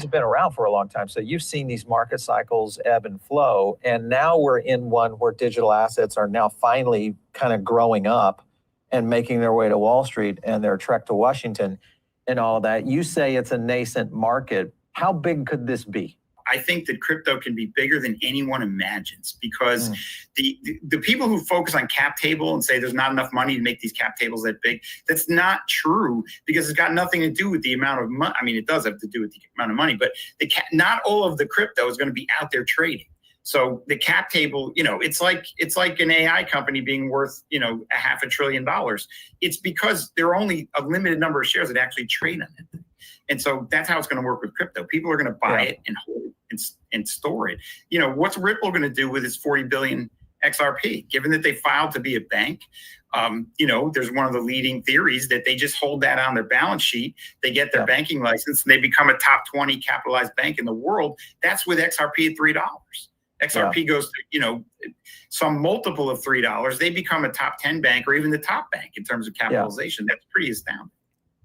guys have been around for a long time, so you've seen these market cycles ebb and flow, and now we're in one where digital assets are now finally kind of growing up and making their way to Wall Street and their trek to Washington and all of that. You say it's a nascent market. How big could this be? I think that crypto can be bigger than anyone imagines, because the people who focus on cap table and say there's not enough money to make these cap tables that big, that's not true, because it's got nothing to do with the amount of money. I mean, it does have to do with the amount of money, but not all of the crypto is going to be out there trading. So the cap table, it's like an AI company being worth, $500 billion. It's because there are only a limited number of shares that actually trade on it. And so that's how it's going to work with crypto. People are going to buy it and hold it and store it. What's Ripple going to do with its 40 billion XRP? Given that they filed to be a bank, there's one of the leading theories that they just hold that on their balance sheet. They get their banking license and they become a top 20 capitalized bank in the world. That's with XRP at $3. XRP goes to, some multiple of $3. They become a top 10 bank or even the top bank in terms of capitalization. That's pretty astounding.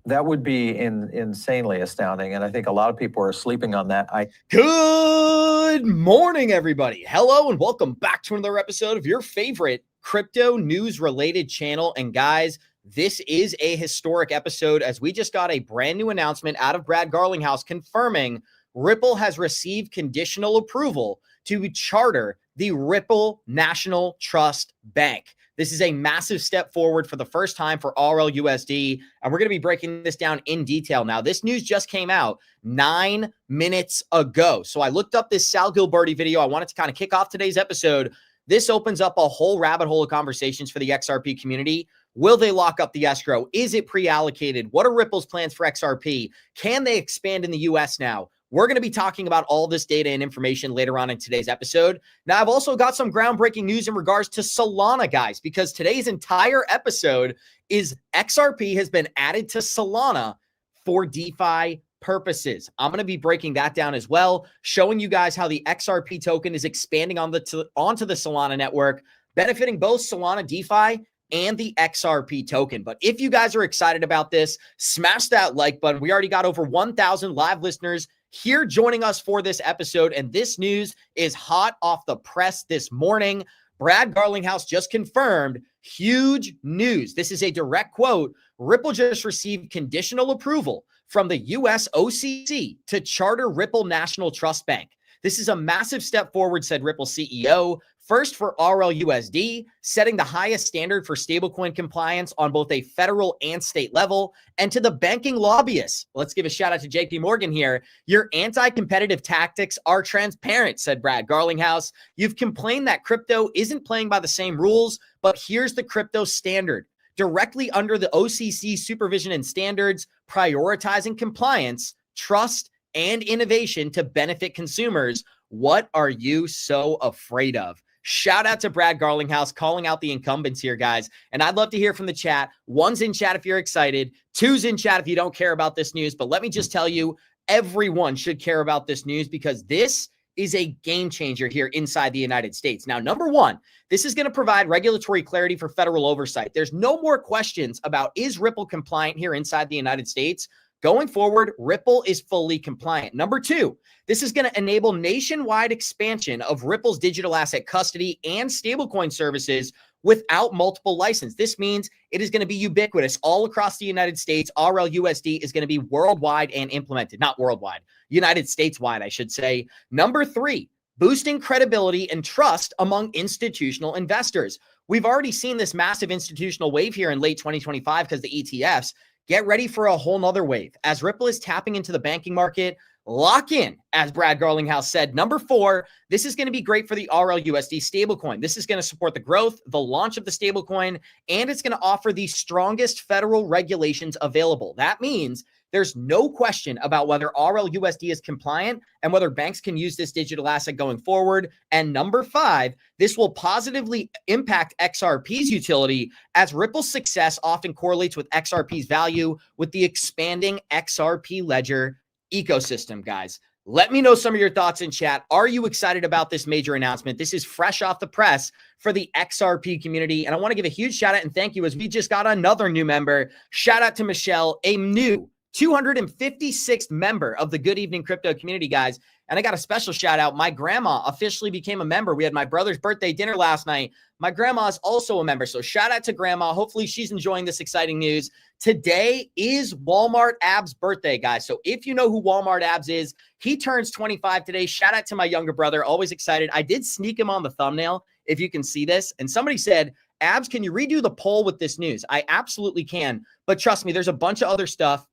That would be insanely astounding, and I think a lot of people are sleeping on that. Good morning, everybody. Hello, and welcome back to another episode of your favorite crypto news-related channel. And guys, this is a historic episode, as we just got a brand new announcement out of Brad Garlinghouse confirming Ripple has received conditional approval to charter the Ripple National Trust Bank. This is a massive step forward for the first time for RLUSD, and we're going to be breaking this down in detail. Now, this news just came out 9 minutes ago. So I looked up this Sal Gilberti video. I wanted to kind of kick off today's episode. This opens up a whole rabbit hole of conversations for the XRP community. Will they lock up the escrow? Is it pre-allocated? What are Ripple's plans for XRP? Can they expand in the US now? We're going to be talking about all this data and information later on in today's episode. Now, I've also got some groundbreaking news in regards to Solana, guys, because today's entire episode is XRP has been added to Solana for DeFi purposes. I'm going to be breaking that down as well, showing you guys how the XRP token is expanding onto the Solana network, benefiting both Solana DeFi and the XRP token. But if you guys are excited about this, smash that like button. We already got over 1,000 live listeners here joining us for this episode, and this news is hot off the press this morning. Brad Garlinghouse just confirmed huge news. This is a direct quote. Ripple just received conditional approval from the US OCC to charter Ripple National Trust Bank. This is a massive step forward, said Ripple CEO. First for RLUSD, setting the highest standard for stablecoin compliance on both a federal and state level. And to the banking lobbyists, let's give a shout out to JP Morgan here. Your anti-competitive tactics are transparent, said Brad Garlinghouse. You've complained that crypto isn't playing by the same rules, but here's the crypto standard. Directly under the OCC supervision and standards, prioritizing compliance, trust, and innovation to benefit consumers. What are you so afraid of? Shout out to Brad Garlinghouse calling out the incumbents here, guys. And I'd love to hear from the chat. One's in chat if you're excited. Two's in chat if you don't care about this news. But let me just tell you, everyone should care about this news, because this is a game changer here inside the United States. Now, number one, this is going to provide regulatory clarity for federal oversight. There's no more questions about, is Ripple compliant here inside the United States? Going forward, Ripple is fully compliant. Number two, this is going to enable nationwide expansion of Ripple's digital asset custody and stablecoin services without multiple license. This means it is going to be ubiquitous all across the United States. RLUSD is going to be worldwide and implemented. Not worldwide, United States-wide, I should say. Number three, boosting credibility and trust among institutional investors. We've already seen this massive institutional wave here in late 2025 because the ETFs. Get ready for a whole nother wave. As Ripple is tapping into the banking market, lock in, as Brad Garlinghouse said. Number four, this is going to be great for the RLUSD stablecoin. This is going to support the growth, the launch of the stablecoin, and it's going to offer the strongest federal regulations available. That means there's no question about whether RLUSD is compliant and whether banks can use this digital asset going forward. And number five, this will positively impact XRP's utility, as Ripple's success often correlates with XRP's value with the expanding XRP ledger ecosystem, guys. Let me know some of your thoughts in chat. Are you excited about this major announcement? This is fresh off the press for the XRP community. And I want to give a huge shout out and thank you, as we just got another new member. Shout out to Michelle, a new 256th member of the Good Evening Crypto community, guys. And I got a special shout out. My grandma officially became a member. We had my brother's birthday dinner last night. My grandma is also a member. So shout out to grandma. Hopefully she's enjoying this exciting news. Today is Walmart Ab's birthday, guys. So if you know who Walmart Abs is, he turns 25 today. Shout out to my younger brother. Always excited. I did sneak him on the thumbnail, if you can see this. And somebody said, Abs, can you redo the poll with this news? I absolutely can. But trust me, there's a bunch of other stuff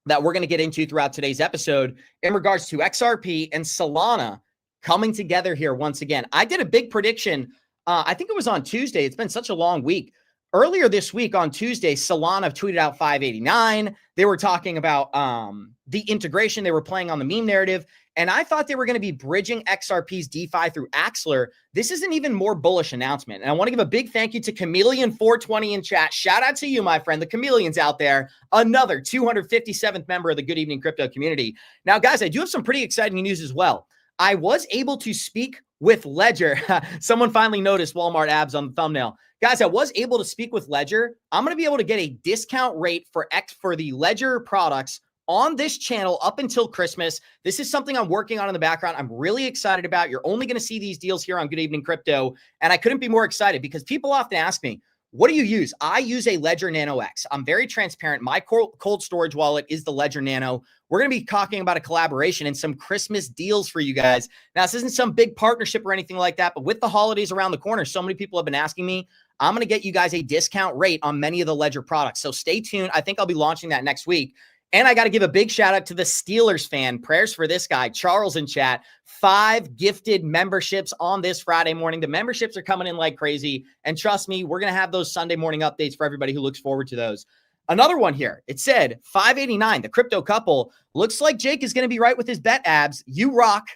that we're going to get into throughout today's episode in regards to XRP and Solana coming together here once again. I did a big prediction. I think it was on Tuesday. It's been such a long week. Earlier this week on Tuesday, Solana tweeted out 589. They were talking about the integration. They were playing on the meme narrative. And I thought they were going to be bridging XRP's DeFi through Axler. This is an even more bullish announcement. And I want to give a big thank you to Chameleon420 in chat. Shout out to you, my friend, the chameleons out there. Another 257th member of the Good Evening Crypto community. Now, guys, I do have some pretty exciting news as well. I was able to speak with Ledger. Someone finally noticed Walmart Abs on the thumbnail. Guys, I was able to speak with Ledger. I'm going to be able to get a discount rate for the Ledger products on this channel up until Christmas. This is something I'm working on in the background. I'm really excited about. You're only going to see these deals here on Good Evening Crypto. And I couldn't be more excited because people often ask me, what do you use? I use a Ledger Nano X. I'm very transparent. My cold storage wallet is the Ledger Nano. We're going to be talking about a collaboration and some Christmas deals for you guys. Now, this isn't some big partnership or anything like that, but with the holidays around the corner, so many people have been asking me, I'm going to get you guys a discount rate on many of the Ledger products. So stay tuned. I think I'll be launching that next week. And I got to give a big shout out to the Steelers fan. Prayers for this guy, Charles in chat. 5 gifted memberships on this Friday morning. The memberships are coming in like crazy. And trust me, we're going to have those Sunday morning updates for everybody who looks forward to those. Another one here. It said 589, the crypto couple. Looks like Jake is going to be right with his bet, Abs. You rock.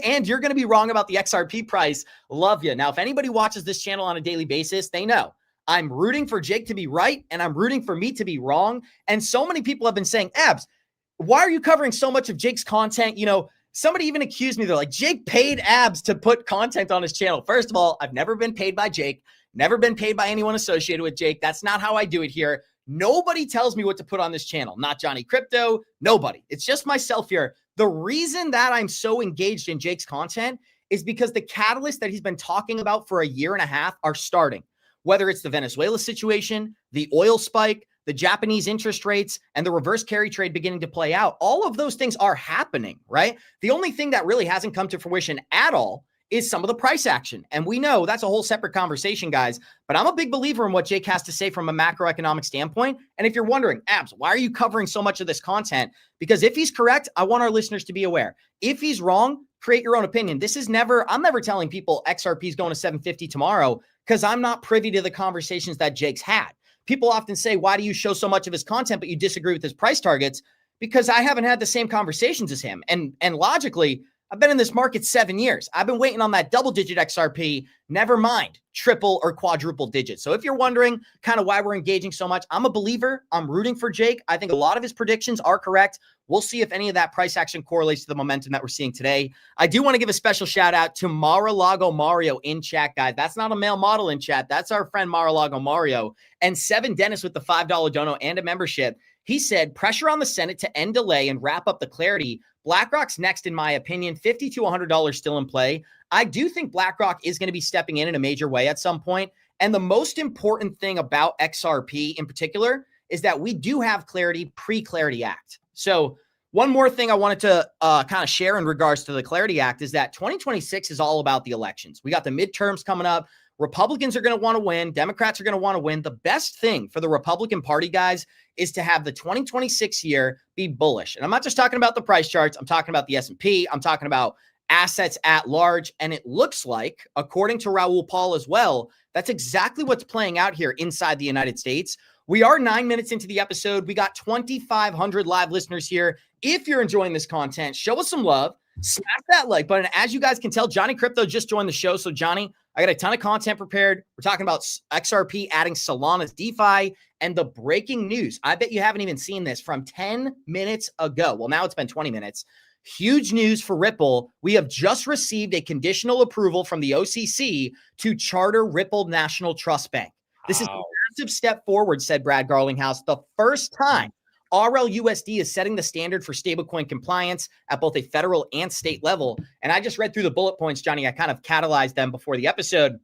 And you're going to be wrong about the XRP price. Love you. Now, if anybody watches this channel on a daily basis, they know I'm rooting for Jake to be right, and I'm rooting for me to be wrong. And so many people have been saying, Abs, why are you covering so much of Jake's content? You know, somebody even accused me. They're like, Jake paid Abs to put content on his channel. First of all, I've never been paid by Jake, never been paid by anyone associated with Jake. That's not how I do it here. Nobody tells me what to put on this channel. Not Johnny Krypto, nobody. It's just myself here. The reason that I'm so engaged in Jake's content is because the catalysts that he's been talking about for a year and a half are starting. Whether it's the Venezuela situation, the oil spike, the Japanese interest rates, and the reverse carry trade beginning to play out, all of those things are happening, right? The only thing that really hasn't come to fruition at all is some of the price action. And we know that's a whole separate conversation, guys. But I'm a big believer in what Jake has to say from a macroeconomic standpoint. And if you're wondering, Abs, why are you covering so much of this content? Because if he's correct, I want our listeners to be aware. If he's wrong, create your own opinion. I'm never telling people XRP is going to 750 tomorrow because I'm not privy to the conversations that Jake's had. People often say, why do you show so much of his content, but you disagree with his price targets? Because I haven't had the same conversations as him. And logically, I've been in this market 7 years. I've been waiting on that double-digit XRP, never mind triple or quadruple digits. So if you're wondering kind of why we're engaging so much, I'm a believer. I'm rooting for Jake. I think a lot of his predictions are correct. We'll see if any of that price action correlates to the momentum that we're seeing today. I do want to give a special shout out to Mar-a-Lago Mario in chat, guys. That's not a male model in chat. That's our friend Mar-a-Lago Mario. And Seven Dennis with the $5 dono and a membership. He said, pressure on the Senate to end delay and wrap up the clarity. BlackRock's next, in my opinion, $50 to $100 still in play. I do think BlackRock is going to be stepping in a major way at some point. And the most important thing about XRP in particular is that we do have clarity pre-Clarity Act. So one more thing I wanted to kind of share in regards to the Clarity Act is that 2026 is all about the elections. We got the midterms coming up. Republicans are going to want to win. Democrats are going to want to win. The best thing for the Republican Party, guys, is to have the 2026 year be bullish. And I'm not just talking about the price charts. I'm talking about the S&P. I'm talking about assets at large. And it looks like, according to Raoul Paul as well, that's exactly what's playing out here inside the United States. We are 9 minutes into the episode. We got 2,500 live listeners here. If you're enjoying this content, show us some love. Smash that like button. As you guys can tell, Johnny Krypto just joined the show. So Johnny, I got a ton of content prepared. We're talking about XRP adding Solana's DeFi and the breaking news. I bet you haven't even seen this from 10 minutes ago. Well, now it's been 20 minutes. Huge news for Ripple. We have just received a conditional approval from the OCC to charter Ripple National Trust Bank. This is a massive step forward, said Brad Garlinghouse. The first time RLUSD is setting the standard for stablecoin compliance at both a federal and state level. And I just read through the bullet points, Johnny. I kind of catalyzed them before the episode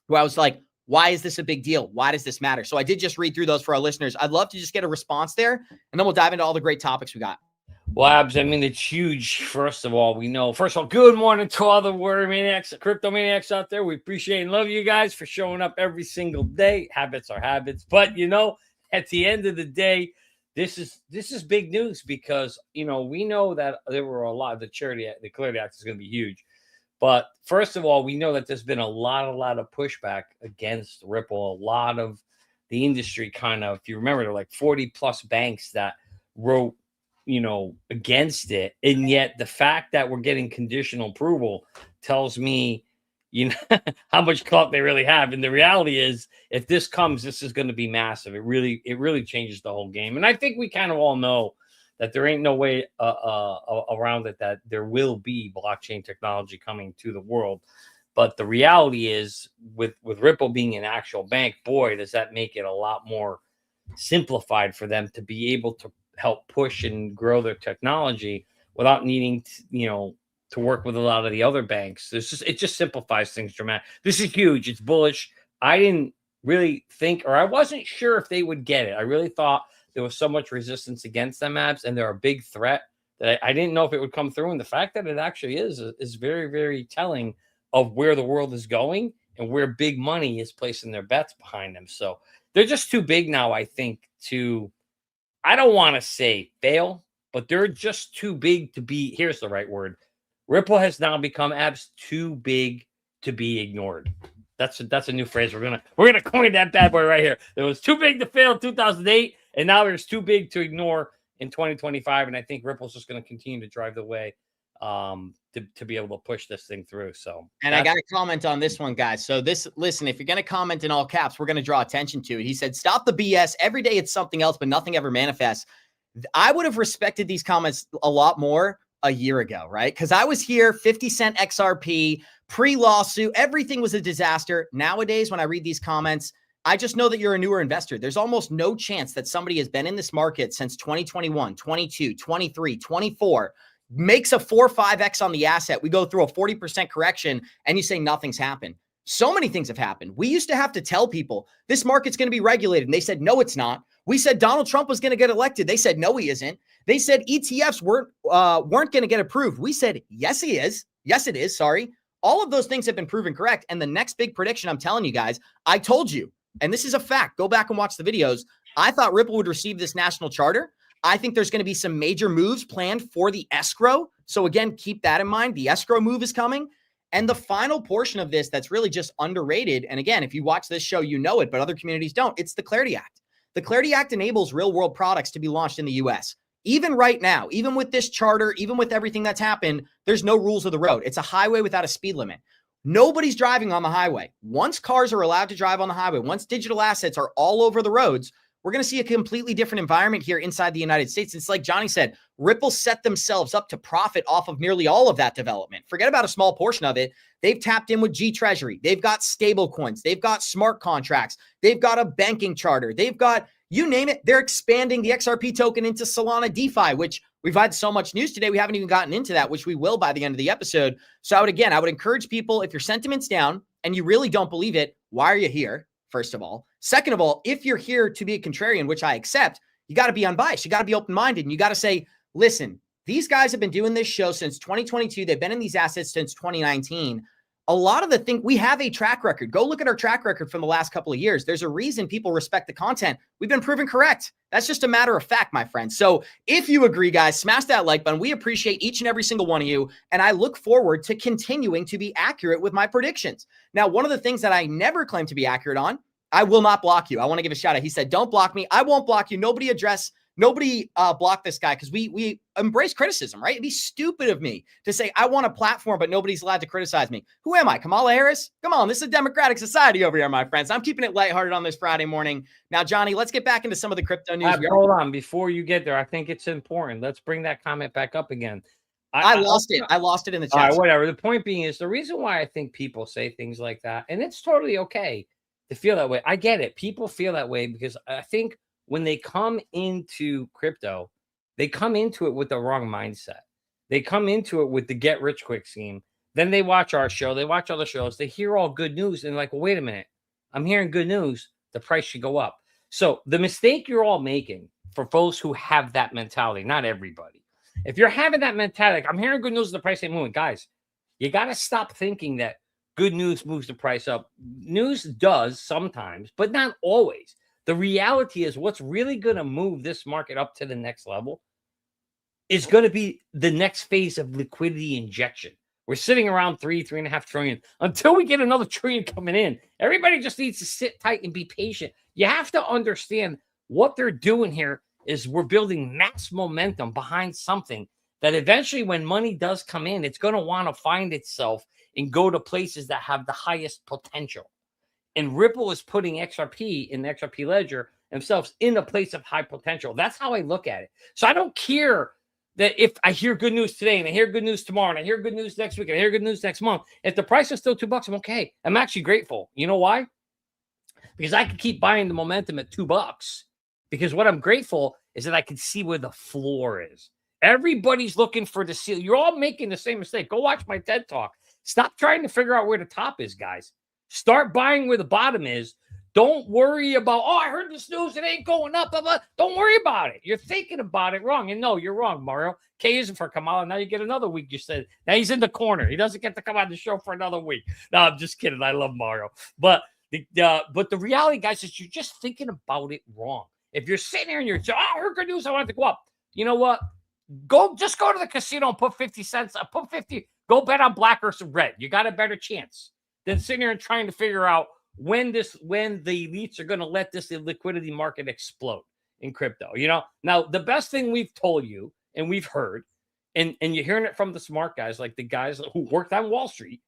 where I was like, why is this a big deal? Why does this matter? So I did just read through those for our listeners. I'd love to just get a response there, and then we'll dive into all the great topics we got. Well, Abs, I mean, it's huge. First of all, good morning to all the Word Maniacs, Crypto Maniacs out there. We appreciate and love you guys for showing up every single day. Habits are habits. But, at the end of the day, this is big news because, we know that there were a lot of the Clarity Act is going to be huge. But first of all, we know that there's been a lot of pushback against Ripple. A lot of the industry kind of, if you remember, there were like 40 plus banks that wrote, against it. And yet the fact that we're getting conditional approval tells me, how much clout they really have. And the reality is, if this comes, this is going to be massive. It really changes the whole game. And I think we kind of all know that there ain't no way around it, that there will be blockchain technology coming to the world. But the reality is, with Ripple being an actual bank, boy, does that make it a lot more simplified for them to be able to help push and grow their technology without needing to work with a lot of the other banks. It just simplifies things dramatically. This is huge. It's bullish. I didn't really think, or I wasn't sure if they would get it. I really thought there was so much resistance against them, Abs, and they're a big threat that I didn't know if it would come through. And the fact that it actually is very, very telling of where the world is going and where big money is placing their bets behind them. So they're just too big now, I think, I don't want to say fail, but they're just too big to be, here's the right word. Ripple has now become, Abs, too big to be ignored. That's a new phrase. We're gonna coin that bad boy right here. It was too big to fail in 2008, and now it's too big to ignore in 2025. And I think Ripple's just going to continue to drive the way to be able to push this thing through. So, and I got to comment on this one, guys. So listen, if you're going to comment in all caps, we're going to draw attention to it. He said, stop the BS. Every day it's something else, but nothing ever manifests. I would have respected these comments a lot more a year ago, right? Because I was here, 50 cent XRP, pre-lawsuit, everything was a disaster. Nowadays, when I read these comments, I just know that you're a newer investor. There's almost no chance that somebody has been in this market since 2021, 22, 23, 24, makes a 4 or 5x on the asset. We go through a 40% correction and you say nothing's happened. So many things have happened. We used to have to tell people this market's going to be regulated. And they said, no, it's not. We said Donald Trump was going to get elected. They said, no, he isn't. They said ETFs weren't going to get approved. We said, yes, he is. Yes, it is. Sorry. All of those things have been proven correct. And the next big prediction, I'm telling you guys, I told you, and this is a fact. Go back and watch the videos. I thought Ripple would receive this national charter. I think there's going to be some major moves planned for the escrow. So again, keep that in mind. The escrow move is coming. And the final portion of this that's really just underrated, and again, if you watch this show, you know it, but other communities don't, it's the Clarity Act. The Clarity Act enables real-world products to be launched in the U.S. Even right now, even with this charter, even with everything that's happened, there's no rules of the road. It's a highway without a speed limit. Nobody's driving on the highway. Once cars are allowed to drive on the highway, once digital assets are all over the roads, we're going to see a completely different environment here inside the United States. It's like Johnny said, Ripple set themselves up to profit off of nearly all of that development. Forget about a small portion of it. They've tapped in with G Treasury. They've got stable coins. They've got smart contracts. They've got a banking charter. They've got, you name it, they're expanding the XRP token into Solana DeFi, which we've had so much news today. We haven't even gotten into that, which we will by the end of the episode. So I would encourage people, if your sentiment's down and you really don't believe it, why are you here? First of all. Second of all, if you're here to be a contrarian, which I accept, you got to be unbiased. You got to be open-minded. And you got to say, listen, these guys have been doing this show since 2022. They've been in these assets since 2019. A lot of the things, we have a track record. Go look at our track record from the last couple of years. There's a reason people respect the content. We've been proven correct. That's just a matter of fact, my friend. So if you agree, guys, smash that like button. We appreciate each and every single one of you. And I look forward to continuing to be accurate with my predictions. Now, one of the things that I never claim to be accurate on, I will not block you. I want to give a shout out. He said, don't block me. I won't block you. Nobody block this guy, because we embrace criticism, right? It'd be stupid of me to say I want a platform, but nobody's allowed to criticize me. Who am I, Kamala Harris? Come on, this is a democratic society over here, my friends. I'm keeping it lighthearted on this Friday morning. Now, Johnny, let's get back into some of the crypto news. Hold on, before you get there, I think it's important. Let's bring that comment back up again. I lost it. I lost it in the chat. All right, whatever. The point being is, the reason why I think people say things like that, and it's totally okay to feel that way. I get it. People feel that way because I think when they come into crypto, they come into it with the wrong mindset. They come into it with the get rich quick scheme. Then they watch our show, they watch other shows, they hear all good news, and like, well, wait a minute, I'm hearing good news, the price should go up. So the mistake you're all making, for folks who have that mentality, not everybody, if you're having that mentality, like, I'm hearing good news, the price ain't moving, guys, you got to stop thinking that good news moves the price up. News does sometimes, but not always. The reality is what's really going to move this market up to the next level is going to be the next phase of liquidity injection. We're sitting around 3.5 trillion until we get another trillion coming in. Everybody just needs to sit tight and be patient. You have to understand what they're doing here is we're building mass momentum behind something that eventually when money does come in, it's going to want to find itself and go to places that have the highest potential. And Ripple is putting XRP in the XRP ledger themselves in a place of high potential. That's how I look at it. So I don't care that if I hear good news today and I hear good news tomorrow and I hear good news next week and I hear good news next month, if the price is still $2, I'm okay. I'm actually grateful. You know why? Because I can keep buying the momentum at $2. Because what I'm grateful is that I can see where the floor is. Everybody's looking for the ceiling. You're all making the same mistake. Go watch my TED Talk. Stop trying to figure out where the top is, guys. Start buying where the bottom is. Don't worry about, oh, I heard this news, it ain't going up. Blah, blah. Don't worry about it. You're thinking about it wrong. And no, you're wrong, Mario. K isn't for Kamala. Now you get another week. You said, now he's in the corner. He doesn't get to come on the show for another week. No, I'm just kidding. I love Mario. But the reality, guys, is you're just thinking about it wrong. If you're sitting here and you're, oh, I heard good news, I want it to go up. You know what? Just go to the casino and put 50 cents, put 50, go bet on black or some red. You got a better chance than sitting here and trying to figure out when the elites are going to let this liquidity market explode in crypto. You know, now the best thing we've told you and we've heard, and you're hearing it from the smart guys, like the guys who worked on Wall Street,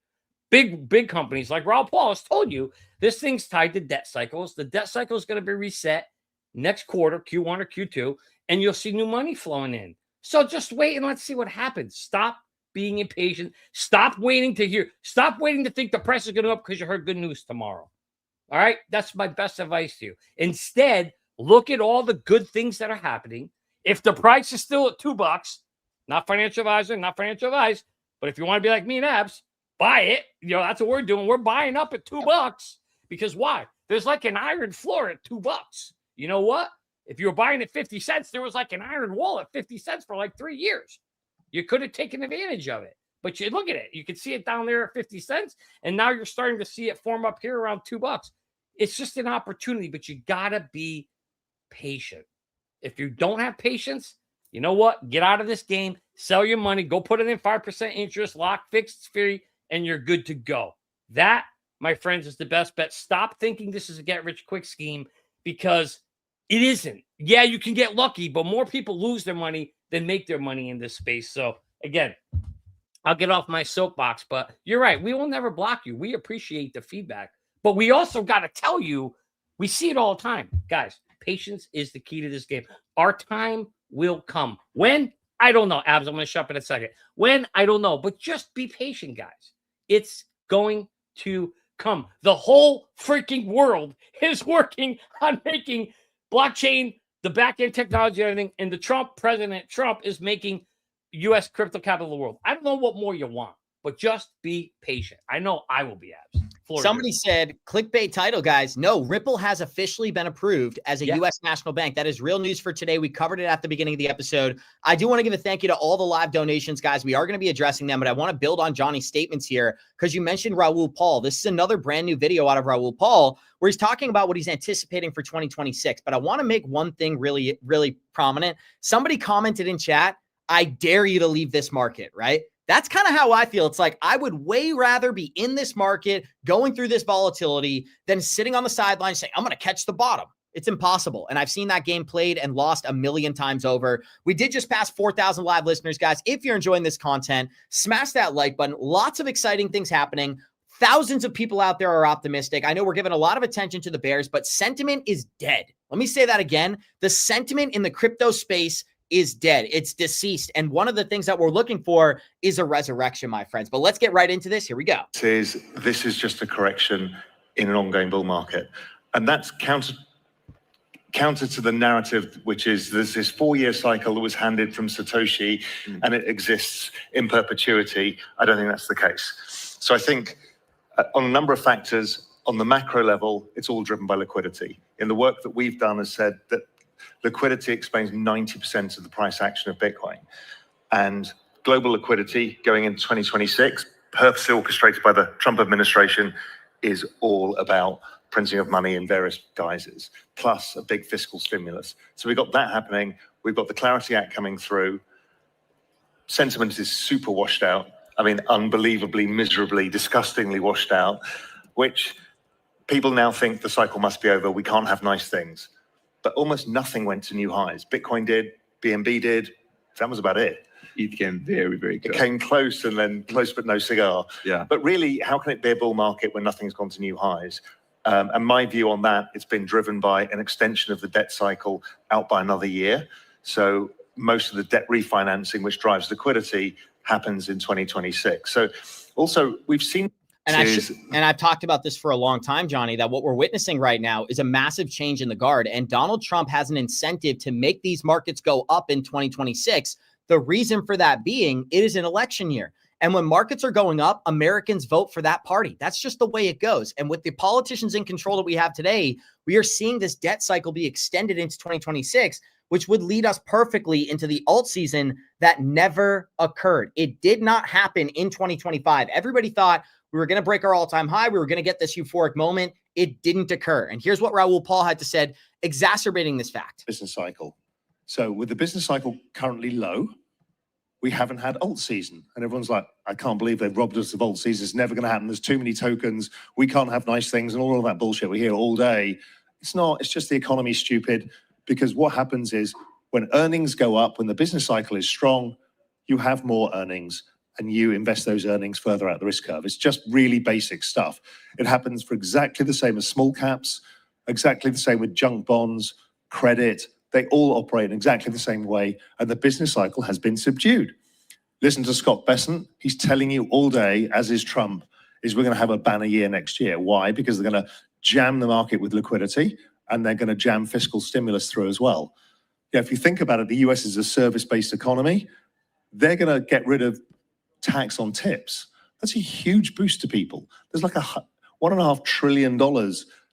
big companies like Raul Paul has told you, this thing's tied to debt cycles. The debt cycle is going to be reset next quarter, Q1 or Q2, and you'll see new money flowing in. So just wait and let's see what happens. Stop being impatient. Stop waiting to hear. Stop waiting to think the price is going to go up because you heard good news tomorrow. All right? That's my best advice to you. Instead, look at all the good things that are happening. If the price is still at $2, not financial advice, but if you want to be like me and Abs, buy it. You know, that's what we're doing. We're buying up at $2 because why? There's like an iron floor at $2. You know what? If you were buying at 50 cents, there was like an iron wall at 50 cents for like 3 years. You could have taken advantage of it. But you look at it. You can see it down there at 50 cents. And now you're starting to see it form up here around $2. It's just an opportunity, but you got to be patient. If you don't have patience, you know what? Get out of this game. Sell your money. Go put it in 5% interest, lock, fixed, free, and you're good to go. That, my friends, is the best bet. Stop thinking this is a get-rich-quick scheme because it isn't. Yeah, you can get lucky, but more people lose their money than make their money in this space. So, again, I'll get off my soapbox, but you're right. We will never block you. We appreciate the feedback. But we also got to tell you, we see it all the time. Guys, patience is the key to this game. Our time will come. When? I don't know. Abs, I'm going to shut up in a second. When? I don't know. But just be patient, guys. It's going to come. The whole freaking world is working on making blockchain, the back-end technology, and everything. And President Trump is making U.S. crypto capital of the world. I don't know what more you want, but just be patient. I know I will be, Abs. Somebody said, clickbait title, guys. No, Ripple has officially been approved as a U.S. national bank. That is real news for today. We covered it at the beginning of the episode. I do want to give a thank you to all the live donations, guys. We are going to be addressing them, but I want to build on Johnny's statements here because you mentioned Raul Paul. This is another brand new video out of Raul Paul where he's talking about what he's anticipating for 2026. But I want to make one thing really, really prominent. Somebody commented in chat, I dare you to leave this market, right? That's kind of how I feel. It's like I would way rather be in this market going through this volatility than sitting on the sidelines saying, I'm going to catch the bottom. It's impossible. And I've seen that game played and lost a million times over. We did just pass 4,000 live listeners, guys. If you're enjoying this content, smash that like button. Lots of exciting things happening. Thousands of people out there are optimistic. I know we're giving a lot of attention to the bears, but sentiment is dead. Let me say that again. The sentiment in the crypto space is dead. It's deceased. And one of the things that we're looking for is a resurrection, my friends. But let's get right into this. Here we go. This is just a correction in an ongoing bull market. And that's counter to the narrative, which is there's this 4-year cycle that was handed from Satoshi and it exists in perpetuity. I don't think that's the case. So I think on a number of factors, on the macro level, it's all driven by liquidity. In the work that we've done has said that liquidity explains 90% of the price action of Bitcoin. And global liquidity going into 2026, purposely orchestrated by the Trump administration, is all about printing of money in various guises, plus a big fiscal stimulus. So we've got that happening. We've got the Clarity Act coming through. Sentiment is super washed out. I mean, unbelievably, miserably, disgustingly washed out, which people now think the cycle must be over. We can't have nice things. But almost nothing went to new highs. Bitcoin did, BNB did. That was about it. It came very, very close. It came close and then close but no cigar. Yeah. But really, how can it be a bull market when nothing's gone to new highs? And my view on that, it's been driven by an extension of the debt cycle out by another year. So most of the debt refinancing, which drives liquidity, happens in 2026. So also we've seen... And I've talked about this for a long time, Johnny, that what we're witnessing right now is a massive change in the guard. And Donald Trump has an incentive to make these markets go up in 2026. The reason for that being, it is an election year. And when markets are going up, Americans vote for that party. That's just the way it goes. And with the politicians in control that we have today, we are seeing this debt cycle be extended into 2026, which would lead us perfectly into the alt season that never occurred. It did not happen in 2025. Everybody thought we were going to break our all-time high. We were going to get this euphoric moment. It didn't occur. And here's what Raoul Paul had to say, exacerbating this fact. Business cycle. So with the business cycle currently low, we haven't had alt season. And everyone's like, I can't believe they've robbed us of alt season. It's never going to happen. There's too many tokens. We can't have nice things and all of that bullshit we hear all day. It's not. It's just the economy's stupid, because what happens is when earnings go up, when the business cycle is strong, you have more earnings and you invest those earnings further out the risk curve. It's just really basic stuff. It happens for exactly the same as small caps, exactly the same with junk bonds, credit. They all operate in exactly the same way, and the business cycle has been subdued. Listen to Scott Bessent. He's telling you all day, as is Trump, is we're going to have a banner year next year. Why? Because they're going to jam the market with liquidity, and they're going to jam fiscal stimulus through as well. Yeah, if you think about it, the US is a service-based economy. They're going to get rid of tax on tips. That's a huge boost to people. There's like $1.5 trillion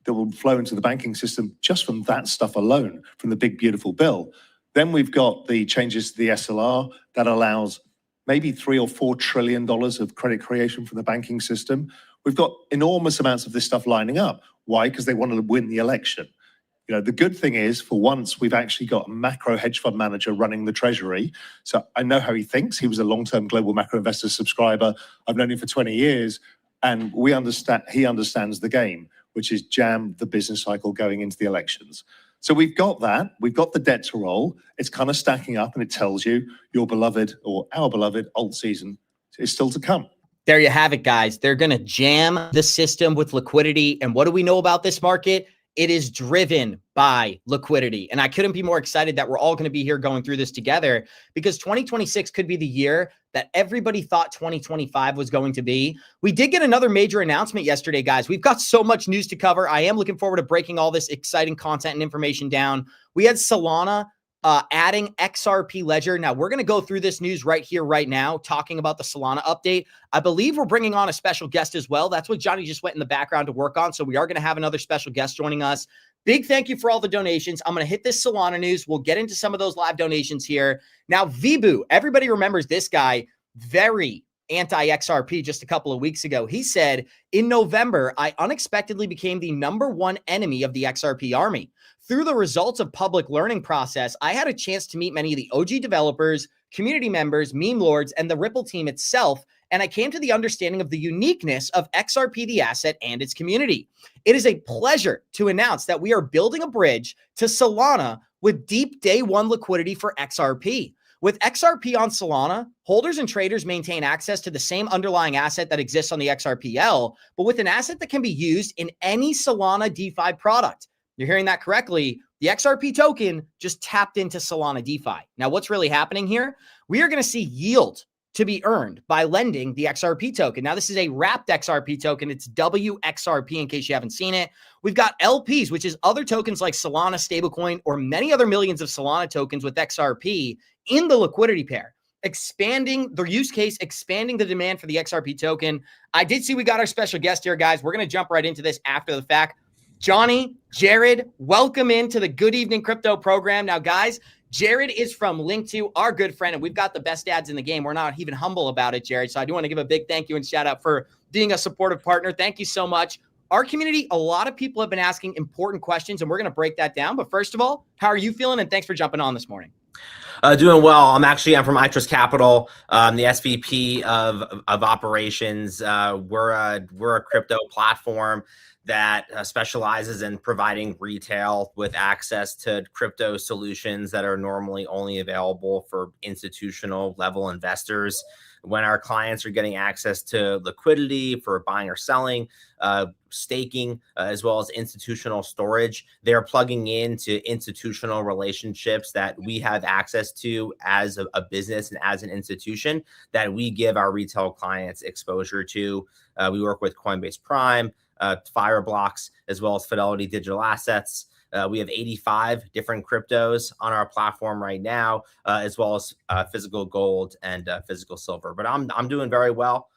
that will flow into the banking system just from that stuff alone, from the big, beautiful bill. Then we've got the changes to the SLR that allows maybe $3 or $4 trillion of credit creation from the banking system. We've got enormous amounts of this stuff lining up. Why? Because they want to win the election. You know, the good thing is, for once, we've actually got a macro hedge fund manager running the treasury. So I know how he thinks. He was a long-term global macro investor subscriber. I've known him for 20 years, and he understands the game, which is jam the business cycle going into the elections. So we've got that. We've got the debt to roll. It's kind of stacking up, and it tells you your beloved, or our beloved, alt season is still to come. There you have it, guys. They're going to jam the system with liquidity. And what do we know about this market? It is driven by liquidity. And I couldn't be more excited that we're all going to be here going through this together, because 2026 could be the year that everybody thought 2025 was going to be. We did get another major announcement yesterday, guys. We've got so much news to cover. I am looking forward to breaking all this exciting content and information down. We had Solana adding XRP Ledger. Now, we're going to go through this news right here, right now, talking about the Solana update. I believe we're bringing on a special guest as well. That's what Johnny just went in the background to work on. So we are going to have another special guest joining us. Big thank you for all the donations. I'm going to hit this Solana news. We'll get into some of those live donations here. Now, Vibu, everybody remembers this guy, very anti-XRP just a couple of weeks ago. He said, in November, I unexpectedly became the #1 enemy of the XRP army. Through the results of public learning process, I had a chance to meet many of the OG developers, community members, meme lords, and the Ripple team itself, and I came to the understanding of the uniqueness of XRP, the asset, and its community. It is a pleasure to announce that we are building a bridge to Solana with deep day one liquidity for XRP. With XRP on Solana, holders and traders maintain access to the same underlying asset that exists on the XRPL, but with an asset that can be used in any Solana DeFi product. You're hearing that correctly. The XRP token just tapped into Solana DeFi. Now, what's really happening here? We are going to see yield to be earned by lending the XRP token. Now, this is a wrapped XRP token. It's WXRP in case you haven't seen it. We've got LPs, which is other tokens like Solana stablecoin or many other millions of Solana tokens with XRP in the liquidity pair, expanding the use case, expanding the demand for the XRP token. I did see we got our special guest here, guys. We're going to jump right into this after the fact. Johnny, Jared, welcome into the Good Evening Crypto program. Now, guys, Jared is from Link2, our good friend, and we've got the best ads in the game. We're not even humble about it, Jared. So I do want to give a big thank you and shout out for being a supportive partner. Thank you so much. Our community, a lot of people have been asking important questions, and we're going to break that down. But first of all, how are you feeling? And thanks for jumping on this morning. Doing well. I'm from ITrust Capital, the SVP of operations. We're a crypto platform that specializes in providing retail with access to crypto solutions that are normally only available for institutional level investors. When our clients are getting access to liquidity for buying or selling, staking, as well as institutional storage, they're plugging into institutional relationships that we have access to as a business and as an institution that we give our retail clients exposure to. We work with Coinbase Prime, Fireblocks, as well as Fidelity Digital Assets. We have 85 different cryptos on our platform right now, as well as physical gold and physical silver. But I'm doing very well,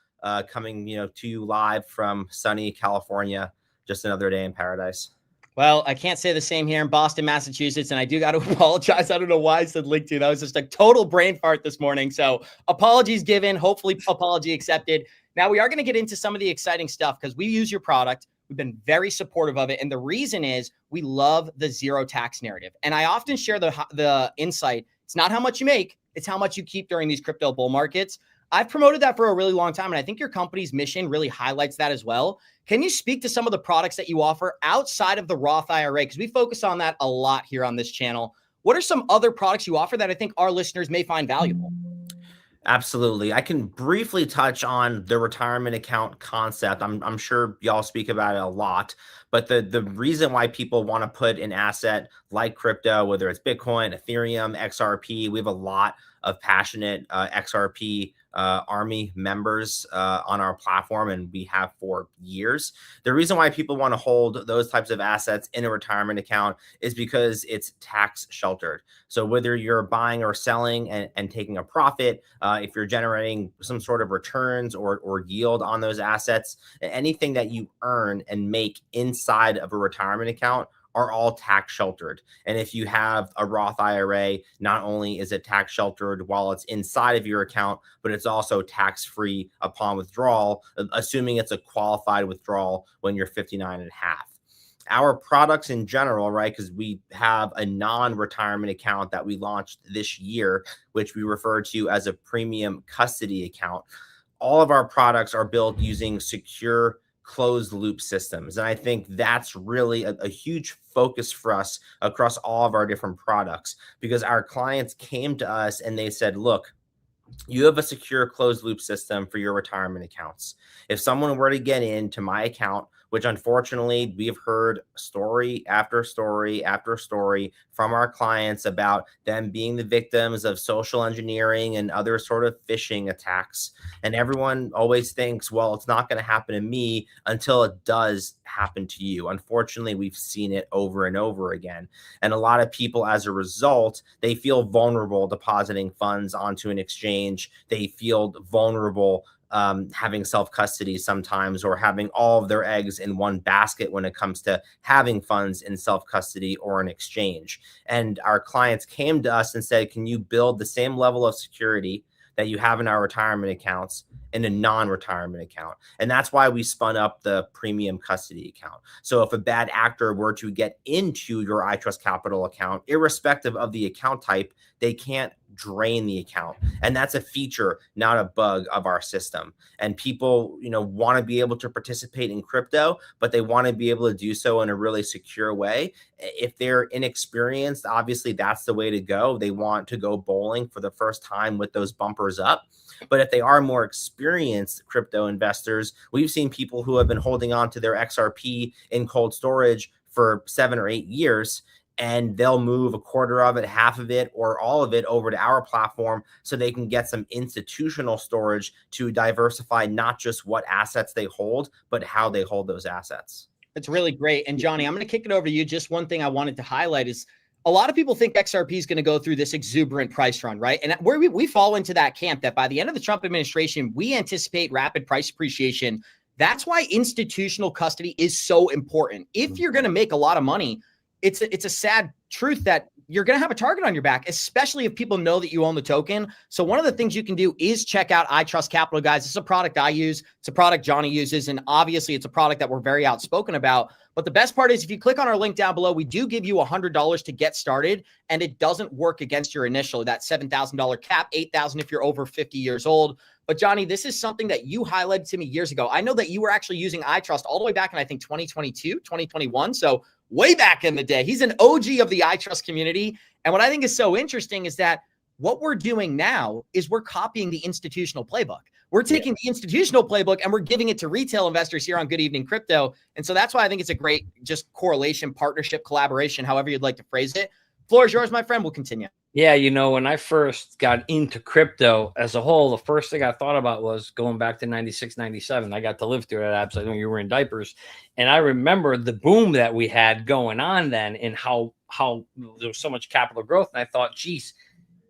coming to you live from sunny California. Just another day in paradise. Well, I can't say the same here in Boston, Massachusetts, and I do got to apologize. I don't know why I said Link2. That was just a total brain fart this morning. So apologies given, hopefully apology accepted. Now we are going to get into some of the exciting stuff because we use your product. We've been very supportive of it. And the reason is we love the zero tax narrative. And I often share the insight. It's not how much you make, it's how much you keep during these crypto bull markets. I've promoted that for a really long time. And I think your company's mission really highlights that as well. Can you speak to some of the products that you offer outside of the Roth IRA? Because we focus on that a lot here on this channel. What are some other products you offer that I think our listeners may find valuable? Absolutely. I can briefly touch on the retirement account concept. I'm sure y'all speak about it a lot, but the reason why people want to put an asset like crypto, whether it's Bitcoin, Ethereum, XRP, we have a lot of passionate XRP Army members on our platform, and we have for years. The reason why people want to hold those types of assets in a retirement account is because it's tax sheltered. So whether you're buying or selling and taking a profit, if you're generating some sort of returns or yield on those assets, anything that you earn and make inside of a retirement account are all tax sheltered. And if you have a Roth IRA, not only is it tax sheltered while it's inside of your account, but it's also tax free upon withdrawal, assuming it's a qualified withdrawal when you're 59 and a half. Our products in general, right, because we have a non-retirement account that we launched this year, which we refer to as a premium custody account. All of our products are built using secure closed loop systems. And I think that's really a huge focus for us across all of our different products, because our clients came to us and they said, look, you have a secure closed loop system for your retirement accounts. If someone were to get into my account, which unfortunately we've heard story after story after story from our clients about them being the victims of social engineering and other sort of phishing attacks. And everyone always thinks, well, it's not going to happen to me until it does happen to you. Unfortunately, we've seen it over and over again. And a lot of people, as a result, they feel vulnerable depositing funds onto an exchange. They feel vulnerable having self-custody sometimes, or having all of their eggs in one basket when it comes to having funds in self-custody or an exchange. And our clients came to us and said, can you build the same level of security that you have in our retirement accounts in a non-retirement account? And that's why we spun up the premium custody account. So if a bad actor were to get into your ITrust Capital account, irrespective of the account type, they can't drain the account. And that's a feature, not a bug of our system. And people, want to be able to participate in crypto, but they want to be able to do so in a really secure way. If they're inexperienced, obviously that's the way to go. They want to go bowling for the first time with those bumpers up. But if they are more experienced crypto investors, we've seen people who have been holding on to their XRP in cold storage for 7 or 8 years. and they'll move a quarter of it, half of it, or all of it over to our platform so they can get some institutional storage to diversify not just what assets they hold, but how they hold those assets. It's really great. And Johnny, I'm going to kick it over to you. Just one thing I wanted to highlight is a lot of people think XRP is going to go through this exuberant price run, right? And where we fall into that camp that by the end of the Trump administration, we anticipate rapid price appreciation. That's why institutional custody is so important. If you're going to make a lot of money, it's a sad truth that you're going to have a target on your back, especially if people know that you own the token. So one of the things you can do is check out ITrust Capital, guys. It's a product I use. It's a product Johnny uses. And obviously it's a product that we're very outspoken about. But the best part is if you click on our link down below, we do give you $100 to get started, and it doesn't work against your initial, that $7,000 cap, $8,000 if you're over 50 years old. But Johnny, this is something that you highlighted to me years ago. I know that you were actually using ITrust all the way back in, I think, 2022, 2021. So way back in the day. He's an OG of the ITrust community. And what I think is so interesting is that what we're doing now is we're copying the institutional playbook. We're taking the institutional playbook and we're giving it to retail investors here on Good Evening Crypto. And so that's why I think it's a great just correlation, partnership, collaboration, however you'd like to phrase it. Floor is yours, my friend. We'll continue. Yeah, you know, when I first got into crypto as a whole, the first thing I thought about was going back to 96, 97. I got to live through that. Absolutely. I know you were in diapers. And I remember the boom that we had going on then and how there was so much capital growth. And I thought, geez,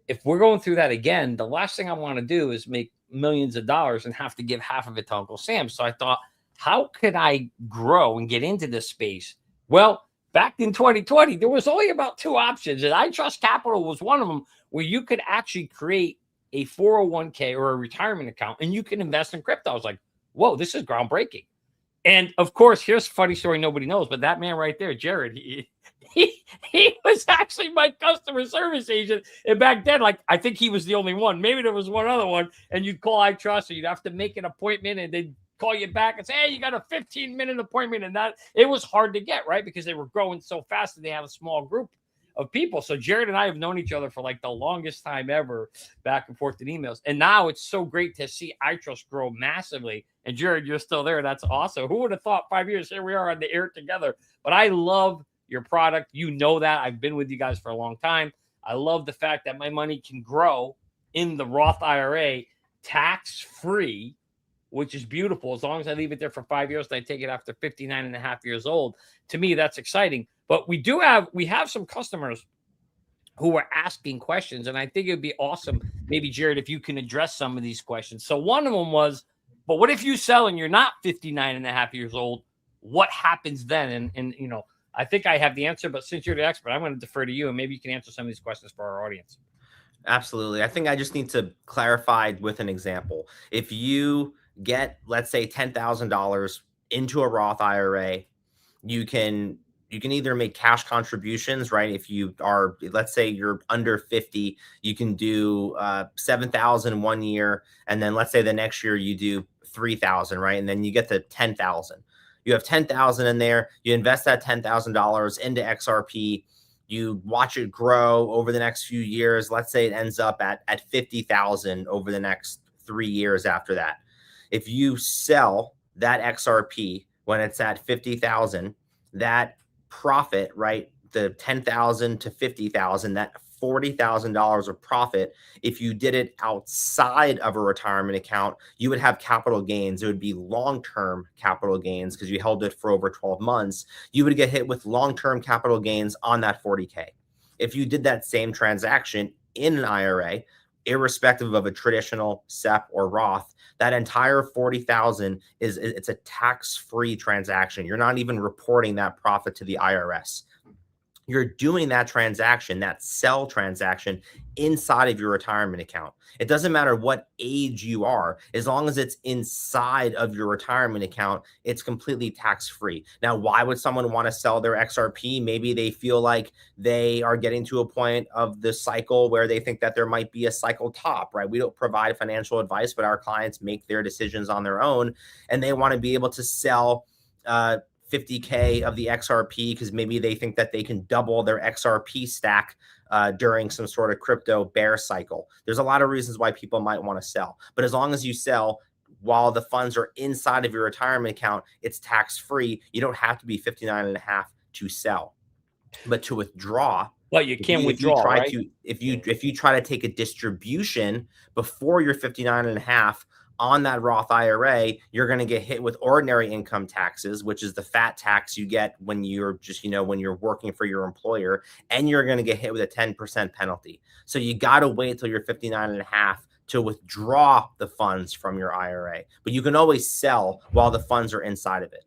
if we're going through that again, the last thing I want to do is make millions of dollars and have to give half of it to Uncle Sam. So I thought, how could I grow and get into this space? Well, back in 2020, there was only about two options, and ITrust Capital was one of them, where you could actually create a 401k or a retirement account, and you can invest in crypto. I was like, whoa, this is groundbreaking. And of course, here's a funny story nobody knows, but that man right there, Jared, he was actually my customer service agent. And back then, like, I think he was the only one. Maybe there was one other one, and you'd call ITrust, and you'd have to make an appointment, and they'd call you back and say, hey, you got a 15-minute appointment. And that it was hard to get, right? Because they were growing so fast and they have a small group of people. So Jared and I have known each other for like the longest time ever, back and forth in emails. And now it's so great to see ITrust grow massively. And Jared, you're still there. That's awesome. Who would have thought 5 years? Here we are on the air together. But I love your product. You know that. I've been with you guys for a long time. I love the fact that my money can grow in the Roth IRA tax-free, which is beautiful. As long as I leave it there for 5 years, and I take it after 59 and a half years old. To me, that's exciting. But we have some customers who are asking questions, and I think it'd be awesome, maybe, Jared, if you can address some of these questions. So one of them was, but what if you sell and you're not 59 and a half years old? What happens then? And you know, I think I have the answer, but since you're the expert, I'm going to defer to you, and maybe you can answer some of these questions for our audience. Absolutely. I think I just need to clarify with an example. If you get, let's say, $10,000 into a Roth IRA, you can either make cash contributions, right? If you are, let's say you're under 50, you can do 7,000 1 year, and then let's say the next year you do 3,000, right? And then you get to 10,000. You have 10,000 in there. You invest that $10,000 into XRP. You watch it grow over the next few years. Let's say it ends up at 50,000 over the next 3 years after that. If you sell that XRP when it's at 50,000, that profit, right, the 10,000 to 50,000, that $40,000 of profit, if you did it outside of a retirement account, you would have capital gains. It would be long-term capital gains because you held it for over 12 months. You would get hit with long-term capital gains on that 40K. If you did that same transaction in an IRA, irrespective of a traditional SEP or Roth, that entire 40,000 it's a tax-free transaction. You're not even reporting that profit to the IRS. You're doing that transaction, that sell transaction, inside of your retirement account. It doesn't matter what age you are, as long as it's inside of your retirement account, it's completely tax-free. Now, why would someone want to sell their XRP? Maybe they feel like they are getting to a point of the cycle where they think that there might be a cycle top, right? We don't provide financial advice, but our clients make their decisions on their own, and they want to be able to sell 50K of the XRP because maybe they think that they can double their XRP stack during some sort of crypto bear cycle. There's a lot of reasons why people might want to sell, but as long as you sell while the funds are inside of your retirement account, it's tax-free. You don't have to be 59 and a half to sell. But to withdraw, But you can't withdraw, right? if you try to take a distribution before you're 59 and a half on that Roth IRA, you're going to get hit with ordinary income taxes, which is the fat tax you get when you're just, when you're working for your employer, and you're going to get hit with a 10% penalty. So you got to wait till you're 59 and a half to withdraw the funds from your IRA, but you can always sell while the funds are inside of it.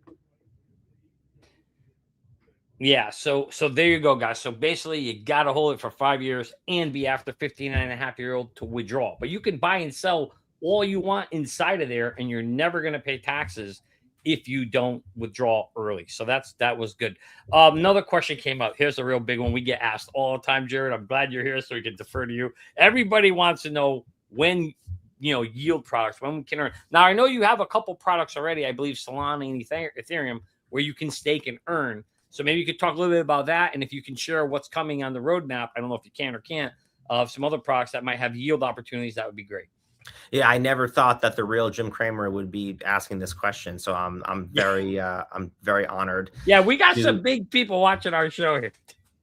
Yeah, so there you go, guys. So basically, you got to hold it for 5 years and be after 59 and a half year old to withdraw. But you can buy and sell all you want inside of there, and you're never going to pay taxes if you don't withdraw early. So that was good. Another question came up. Here's a real big one we get asked all the time, Jared. I'm glad you're here so we can defer to you. Everybody wants to know when, yield products, when we can earn. Now, I know you have a couple products already, I believe Solana and Ethereum, where you can stake and earn. So maybe you could talk a little bit about that. And if you can share what's coming on the roadmap, I don't know if you can or can't, of some other products that might have yield opportunities, that would be great. Yeah, I never thought that the real Jim Cramer would be asking this question, so I'm very honored. Yeah, we got some big people watching our show here.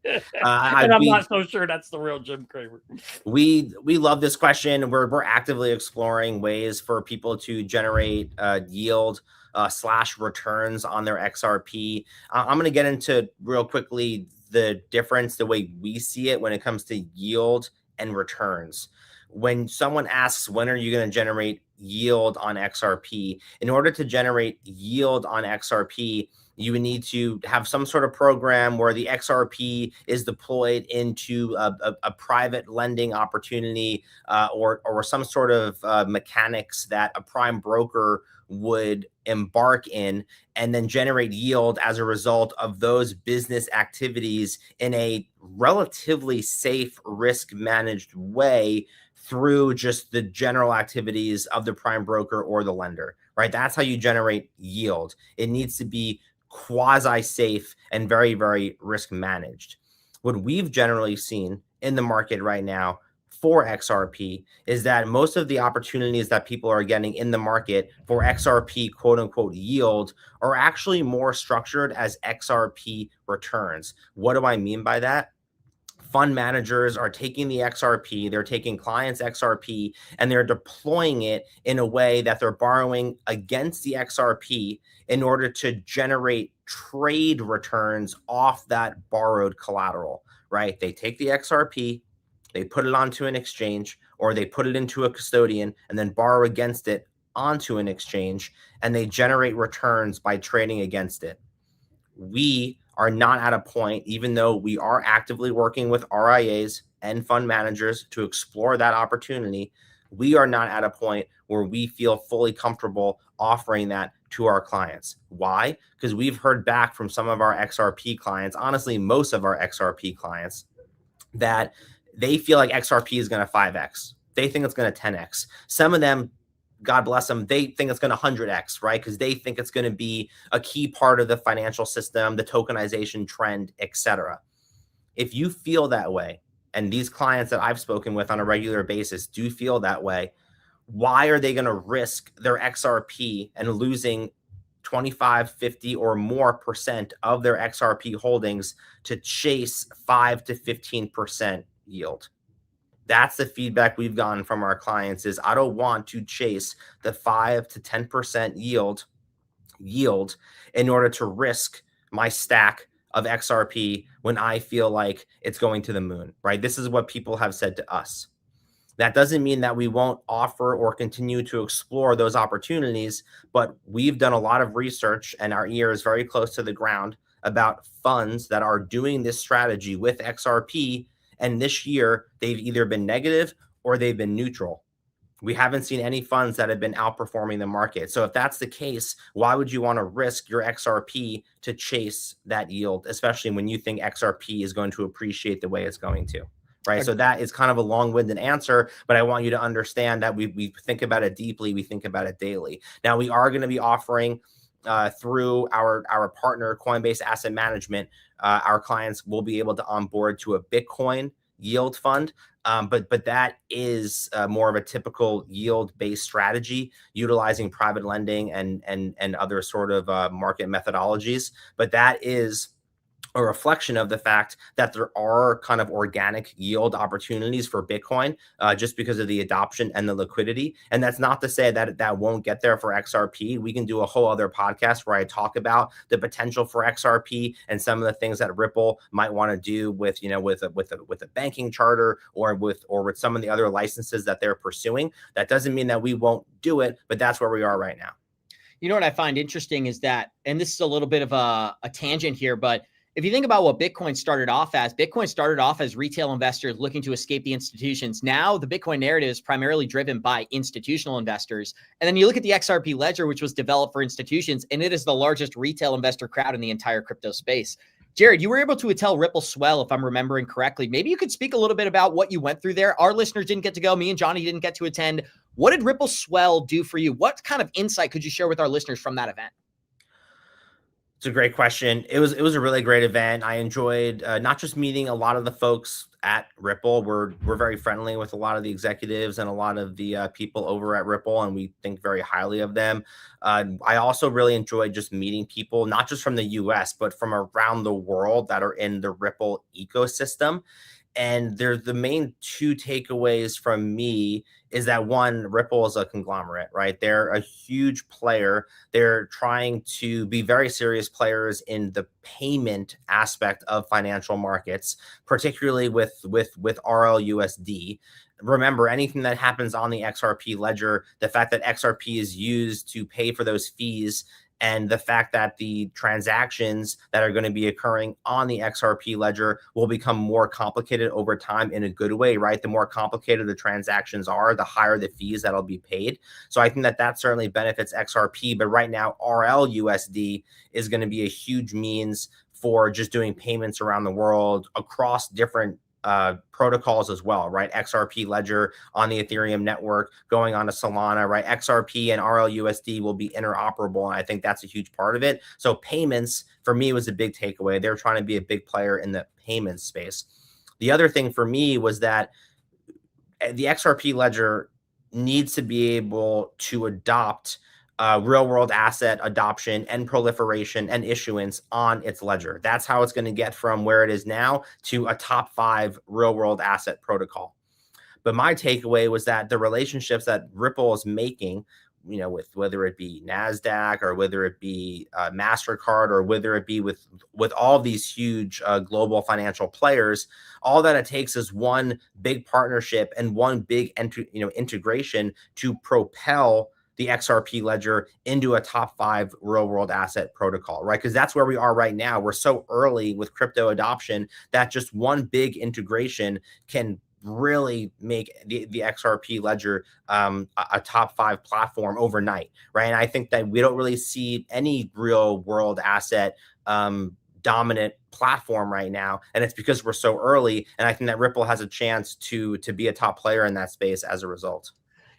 And I'm not so sure that's the real Jim Cramer. We love this question. We're actively exploring ways for people to generate yield / returns on their XRP. I'm going to get into real quickly the difference, the way we see it when it comes to yield and returns. When someone asks, when are you going to generate yield on XRP? In order to generate yield on XRP, you would need to have some sort of program where the XRP is deployed into a private lending opportunity or some sort of mechanics that a prime broker would embark in, and then generate yield as a result of those business activities in a relatively safe, risk managed way through just the general activities of the prime broker or the lender, right? That's how you generate yield. It needs to be quasi-safe and very, very risk managed. What we've generally seen in the market right now for XRP is that most of the opportunities that people are getting in the market for XRP quote unquote yield are actually more structured as XRP returns. What do I mean by that? Fund managers are taking the XRP, they're taking clients' XRP, and they're deploying it in a way that they're borrowing against the XRP in order to generate trade returns off that borrowed collateral, right? They take the XRP, they put it onto an exchange, or they put it into a custodian and then borrow against it onto an exchange, and they generate returns by trading against it. We are not at a point, even though we are actively working with RIAs and fund managers to explore that opportunity, we are not at a point where we feel fully comfortable offering that to our clients. Why? Because we've heard back from some of our XRP clients, honestly, most of our XRP clients, that they feel like XRP is going to 5x. They think it's going to 10x. Some of them, God bless them, they think it's going to 100x, right? Because they think it's going to be a key part of the financial system, the tokenization trend, etc. If you feel that way, and these clients that I've spoken with on a regular basis do feel that way, why are they going to risk their XRP and losing 25, 50 or more % of their XRP holdings to chase 5 to 15% yield? That's the feedback we've gotten from our clients is I don't want to chase the 5 to 10% yield in order to risk my stack of XRP when I feel like it's going to the moon, right? This is what people have said to us. That doesn't mean that we won't offer or continue to explore those opportunities, but we've done a lot of research and our ear is very close to the ground about funds that are doing this strategy with XRP. And this year, they've either been negative or they've been neutral. We haven't seen any funds that have been outperforming the market. So if that's the case, why would you want to risk your XRP to chase that yield, especially when you think XRP is going to appreciate the way it's going to, right? So that is kind of a long-winded answer, but I want you to understand that we think about it deeply. We think about it daily. Now, we are going to be offering through our partner, Coinbase Asset Management, our clients will be able to onboard to a Bitcoin yield fund. But that is more of a typical yield-based strategy, utilizing private lending and other sort of market methodologies. But that is a reflection of the fact that there are kind of organic yield opportunities for Bitcoin just because of the adoption and the liquidity. And that's not to say that that won't get there for XRP. We can do a whole other podcast where I talk about the potential for XRP and some of the things that Ripple might want to do with, you know, with a banking charter or with some of the other licenses that they're pursuing. That doesn't mean that we won't do it, but that's where we are right now. You know what I find interesting is that, and this is a little bit of a tangent here, but if you think about what Bitcoin started off as retail investors looking to escape the institutions. Now the Bitcoin narrative is primarily driven by institutional investors. And then you look at the XRP ledger, which was developed for institutions, and it is the largest retail investor crowd in the entire crypto space. Jared, you were able to attend Ripple Swell, if I'm remembering correctly. Maybe you could speak a little bit about what you went through there. Our listeners didn't get to go. Me and Johnny didn't get to attend. What did Ripple Swell do for you? What kind of insight could you share with our listeners from that event? It's a great question. It was a really great event. I enjoyed not just meeting a lot of the folks at Ripple. We're very friendly with a lot of the executives and a lot of the people over at Ripple, and we think very highly of them. I also really enjoyed just meeting people, not just from the US, but from around the world that are in the Ripple ecosystem. And there's the main two takeaways from me is that one, Ripple is a conglomerate, right? They're a huge player. They're trying to be very serious players in the payment aspect of financial markets, particularly with RLUSD. Remember, anything that happens on the XRP ledger, the fact that XRP is used to pay for those fees, and the fact that the transactions that are going to be occurring on the XRP ledger will become more complicated over time in a good way, right? The more complicated the transactions are, the higher the fees that'll be paid. So I think that certainly benefits XRP. But right now, RLUSD is going to be a huge means for just doing payments around the world across different protocols as well, right? XRP ledger on the Ethereum network going on to Solana, right? XRP and RLUSD will be interoperable, and I think that's a huge part of it. So payments for me was a big takeaway. They're trying to be a big player in the payment space. The other thing for me was that the XRP ledger needs to be able to adopt real world asset adoption and proliferation and issuance on its ledger. That's how it's going to get from where it is now to a top 5 real world asset protocol. But my takeaway was that the relationships that Ripple is making, you know, with whether it be NASDAQ or whether it be MasterCard or whether it be with all these huge global financial players, all that it takes is one big partnership and one big integration to propel the XRP ledger into a top 5 real world asset protocol, right? Because that's where we are right now. We're so early with crypto adoption that just one big integration can really make the XRP ledger a top 5 platform overnight, right? And I think that we don't really see any real world asset dominant platform right now, and it's because we're so early. And I think that Ripple has a chance to be a top player in that space as a result.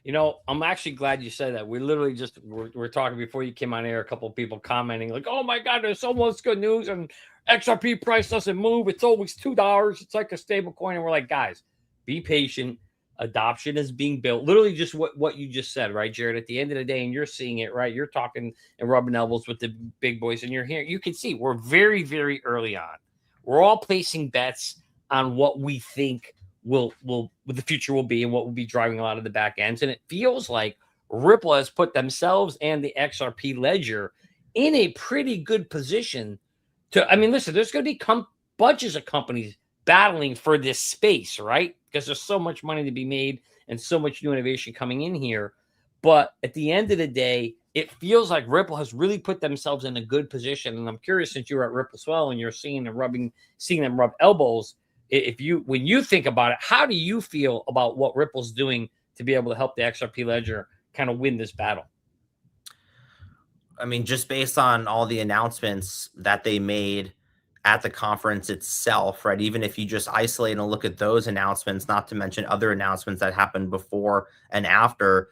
You know, I'm actually glad you said that. We literally just we're talking before you came on air. A couple of people commenting like, "Oh my God, there's so much good news, and XRP price doesn't move. It's always $2. It's like a stable coin." And we're like, guys, be patient. Adoption is being built. Literally, just what you just said, right, Jared? At the end of the day, and you're seeing it, right? You're talking and rubbing elbows with the big boys, and you're here. You can see we're very, very early on. We're all placing bets on what we think will the future will be and what will be driving a lot of the back ends. And it feels like Ripple has put themselves and the XRP ledger in a pretty good position to, I mean, listen, there's going to be bunches of companies battling for this space, right? Because there's so much money to be made and so much new innovation coming in here. But at the end of the day, it feels like Ripple has really put themselves in a good position. And I'm curious, since you were at Ripple Swell and you're seeing them rub elbows, when you think about it, how do you feel about what Ripple's doing to be able to help the XRP ledger kind of win this battle? I mean, just based on all the announcements that they made at the conference itself, right? Even if you just isolate and look at those announcements, not to mention other announcements that happened before and after,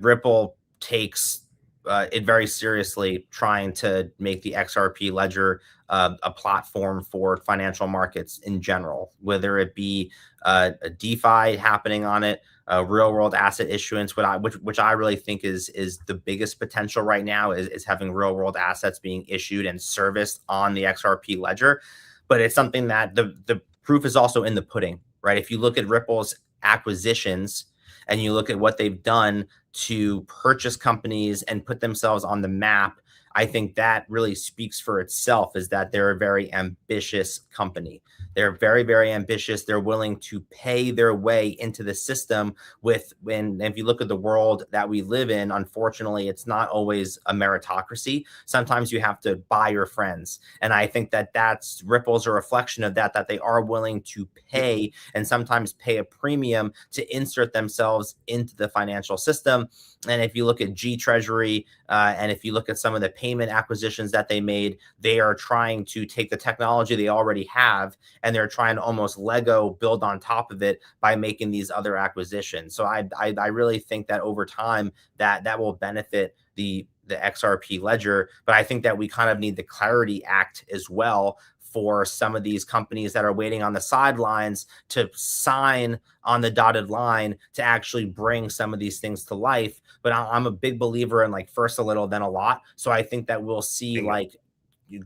Ripple takes it very seriously, trying to make the XRP ledger a platform for financial markets in general, whether it be a DeFi happening on it, real world asset issuance, which I really think is the biggest potential right now is having real world assets being issued and serviced on the XRP ledger. But it's something that the proof is also in the pudding, right? If you look at Ripple's acquisitions and you look at what they've done to purchase companies and put themselves on the map, I think that really speaks for itself, is that they're a very ambitious company. They're very, very ambitious. They're willing to pay their way into the system if you look at the world that we live in, unfortunately, it's not always a meritocracy. Sometimes you have to buy your friends. And I think that's Ripple's a reflection of that they are willing to pay, and sometimes pay a premium, to insert themselves into the financial system. And if you look at G Treasury, and if you look at some of the payment acquisitions that they made, they are trying to take the technology they already have, and they're trying to almost Lego build on top of it by making these other acquisitions. So I really think that over time that will benefit the XRP ledger. But I think that we kind of need the Clarity Act as well for some of these companies that are waiting on the sidelines to sign on the dotted line to actually bring some of these things to life. But I'm a big believer in, like, first a little, then a lot. So I think that we'll see like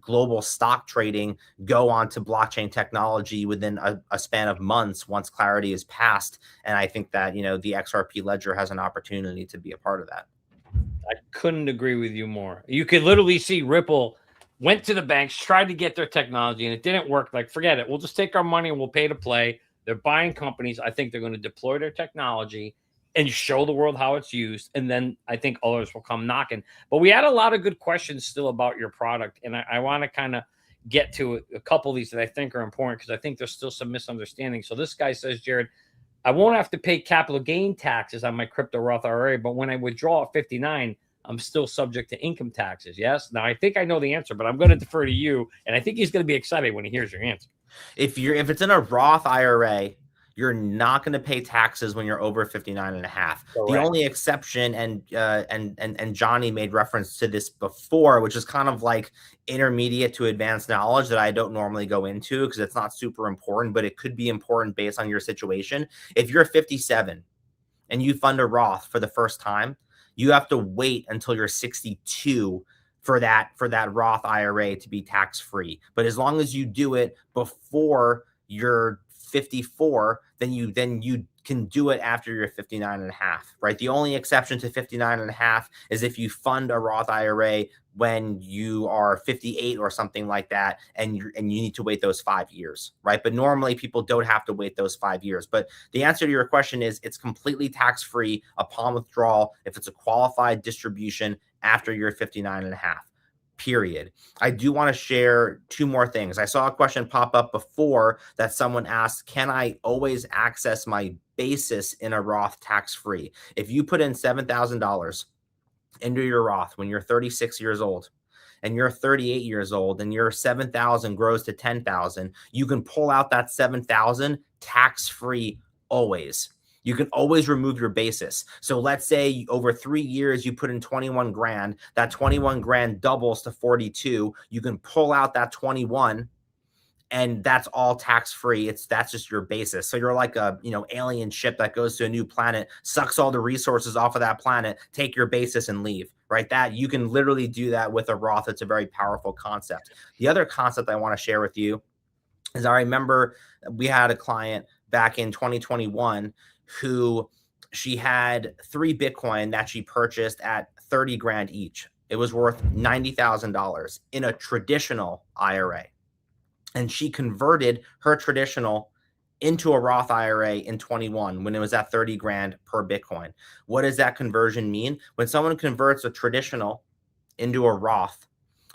global stock trading go on to blockchain technology within a span of months once clarity is passed. And I think that, the XRP ledger has an opportunity to be a part of that. I couldn't agree with you more. You could literally see Ripple went to the banks, tried to get their technology, and it didn't work. Like, forget it. We'll just take our money and we'll pay to play. They're buying companies. I think they're going to deploy their technology and show the world how it's used. And then I think others will come knocking. But we had a lot of good questions still about your product. And I want to kind of get to a couple of these that I think are important, because I think there's still some misunderstanding. So this guy says, Jared, I won't have to pay capital gain taxes on my crypto Roth IRA, but when I withdraw at 59, I'm still subject to income taxes. Yes. Now I think I know the answer, but I'm going to defer to you. And I think he's going to be excited when he hears your answer. If it's in a Roth IRA, you're not going to pay taxes when you're over 59 and a half. Correct. The only exception, and Johnny made reference to this before, which is kind of like intermediate to advanced knowledge that I don't normally go into because it's not super important, but it could be important based on your situation. If you're 57 and you fund a Roth for the first time, you have to wait until you're 62 for that Roth IRA to be tax-free. But as long as you do it before you're 54, then you can do it after you're 59 and a half, right? The only exception to 59 and a half is if you fund a Roth IRA when you are 58 or something like that, and you need to wait those 5 years, right? But normally people don't have to wait those 5 years. But the answer to your question is it's completely tax-free upon withdrawal if it's a qualified distribution after you're 59 and a half. Period. I do want to share two more things. I saw a question pop up before that someone asked, can I always access my basis in a Roth tax-free? If you put in $7,000 into your Roth when you're 36 years old and you're 38 years old and your 7,000 grows to 10,000, you can pull out that 7,000 tax-free always. You can always remove your basis. So let's say over 3 years, you put in 21 grand, that 21 grand doubles to 42. You can pull out that 21 and that's all tax-free. That's just your basis. So you're like a, alien ship that goes to a new planet, sucks all the resources off of that planet, take your basis and leave, right? That you can literally do that with a Roth. It's a very powerful concept. The other concept I want to share with you is I remember we had a client back in 2021 who she had 3 Bitcoin that she purchased at 30 grand each. It was worth $90,000 in a traditional IRA. And she converted her traditional into a Roth IRA in 21 when it was at 30 grand per Bitcoin. What does that conversion mean? When someone converts a traditional into a Roth,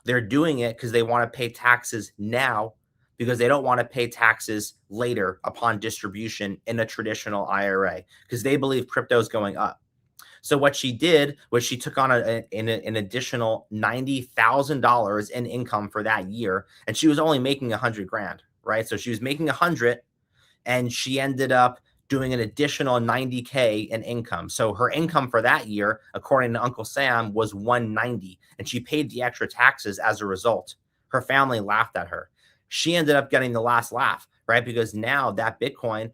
they're doing it because they want to pay taxes now, because they don't want to pay taxes later upon distribution in a traditional IRA, because they believe crypto is going up. So what she did was she took on an additional $90,000 in income for that year, and she was only making 100 grand, right? So she was making 100, and she ended up doing an additional 90K in income. So her income for that year, according to Uncle Sam, was 190, and she paid the extra taxes as a result. Her family laughed at her. She ended up getting the last laugh, right? Because now that Bitcoin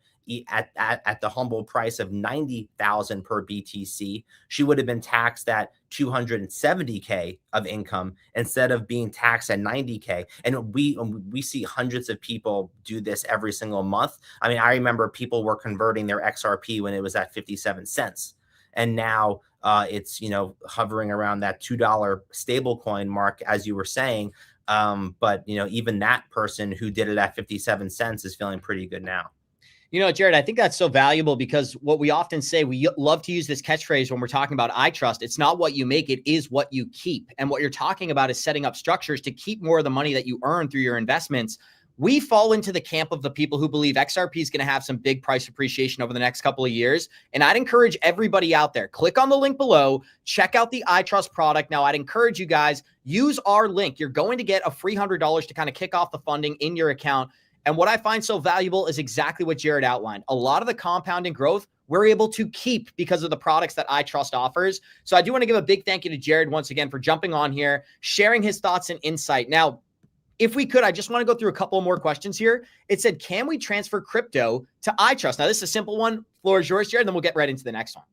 at the humble price of 90,000 per BTC, she would have been taxed at 270K of income instead of being taxed at 90K. And we see hundreds of people do this every single month. I mean, I remember people were converting their XRP when it was at 57 cents. And now it's, hovering around that $2 stable coin mark, as you were saying. But, even that person who did it at 57 cents is feeling pretty good now. Jared, I think that's so valuable because what we often say, we love to use this catchphrase when we're talking about ITrust. It's not what you make, it is what you keep. And what you're talking about is setting up structures to keep more of the money that you earn through your investments. We fall into the camp of the people who believe XRP is going to have some big price appreciation over the next couple of years. And I'd encourage everybody out there, click on the link below, check out the ITrust product. Now, I'd encourage you guys, use our link. You're going to get a free $100 to kind of kick off the funding in your account. And what I find so valuable is exactly what Jared outlined. A lot of the compounding growth we're able to keep because of the products that ITrust offers. So I do want to give a big thank you to Jared once again for jumping on here, sharing his thoughts and insight. Now, if we could, I just want to go through a couple more questions here. It said, can we transfer crypto to ITrust? Now, this is a simple one. Floor is yours, Jared, then we'll get right into the next one.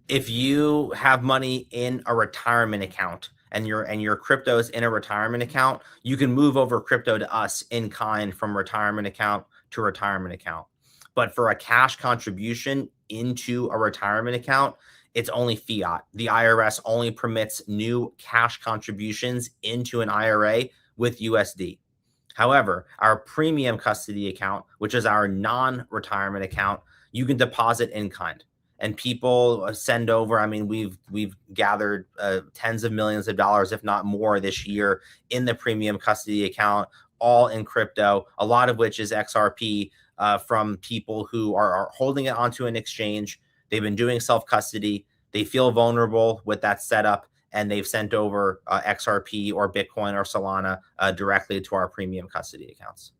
If you have money in a retirement account, and your crypto is in a retirement account, you can move over crypto to us in kind from retirement account to retirement account. But for a cash contribution into a retirement account, it's only fiat. The IRS only permits new cash contributions into an IRA with USD. However, our premium custody account, which is our non-retirement account, you can deposit in kind. And people send over, I mean, we've gathered tens of millions of dollars, if not more, this year in the premium custody account, all in crypto, a lot of which is XRP from people who are holding it onto an exchange. They've been doing self-custody. They feel vulnerable with that setup, and they've sent over XRP or Bitcoin or Solana directly to our premium custody accounts.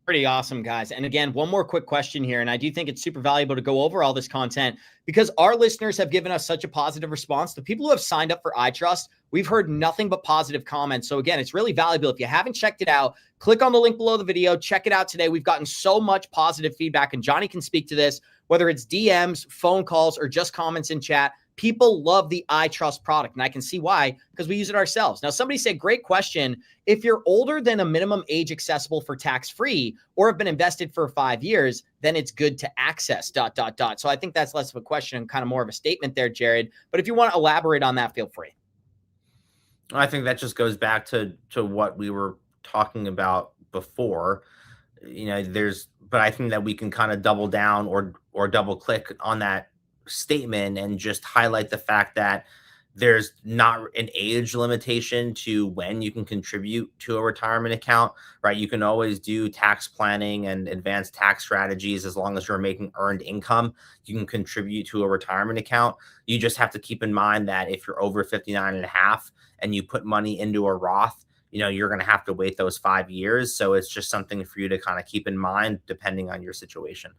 Pretty awesome, guys. And again, one more quick question here. And I do think it's super valuable to go over all this content because our listeners have given us such a positive response. The people who have signed up for ITrust, we've heard nothing but positive comments. So again, it's really valuable. If you haven't checked it out, click on the link below the video, check it out today. We've gotten so much positive feedback, and Johnny can speak to this, whether it's DMs, phone calls, or just comments in chat. People love the ITrust product, and I can see why, because we use it ourselves. Now, somebody said, great question. If you're older than a minimum age accessible for tax-free or have been invested for 5 years, then it's good to access ... So I think that's less of a question and kind of more of a statement there, Jared. But if you want to elaborate on that, feel free. I think that just goes back to what we were talking about before. But I think that we can kind of double down or double click on that statement and just highlight the fact that there's not an age limitation to when you can contribute to a retirement account, right? You can always do tax planning and advanced tax strategies as long as you're making earned income. You can contribute to a retirement account. You just have to keep in mind that if you're over 59 and a half and you put money into a Roth, you're going to have to wait those 5 years. So it's just something for you to kind of keep in mind depending on your situation.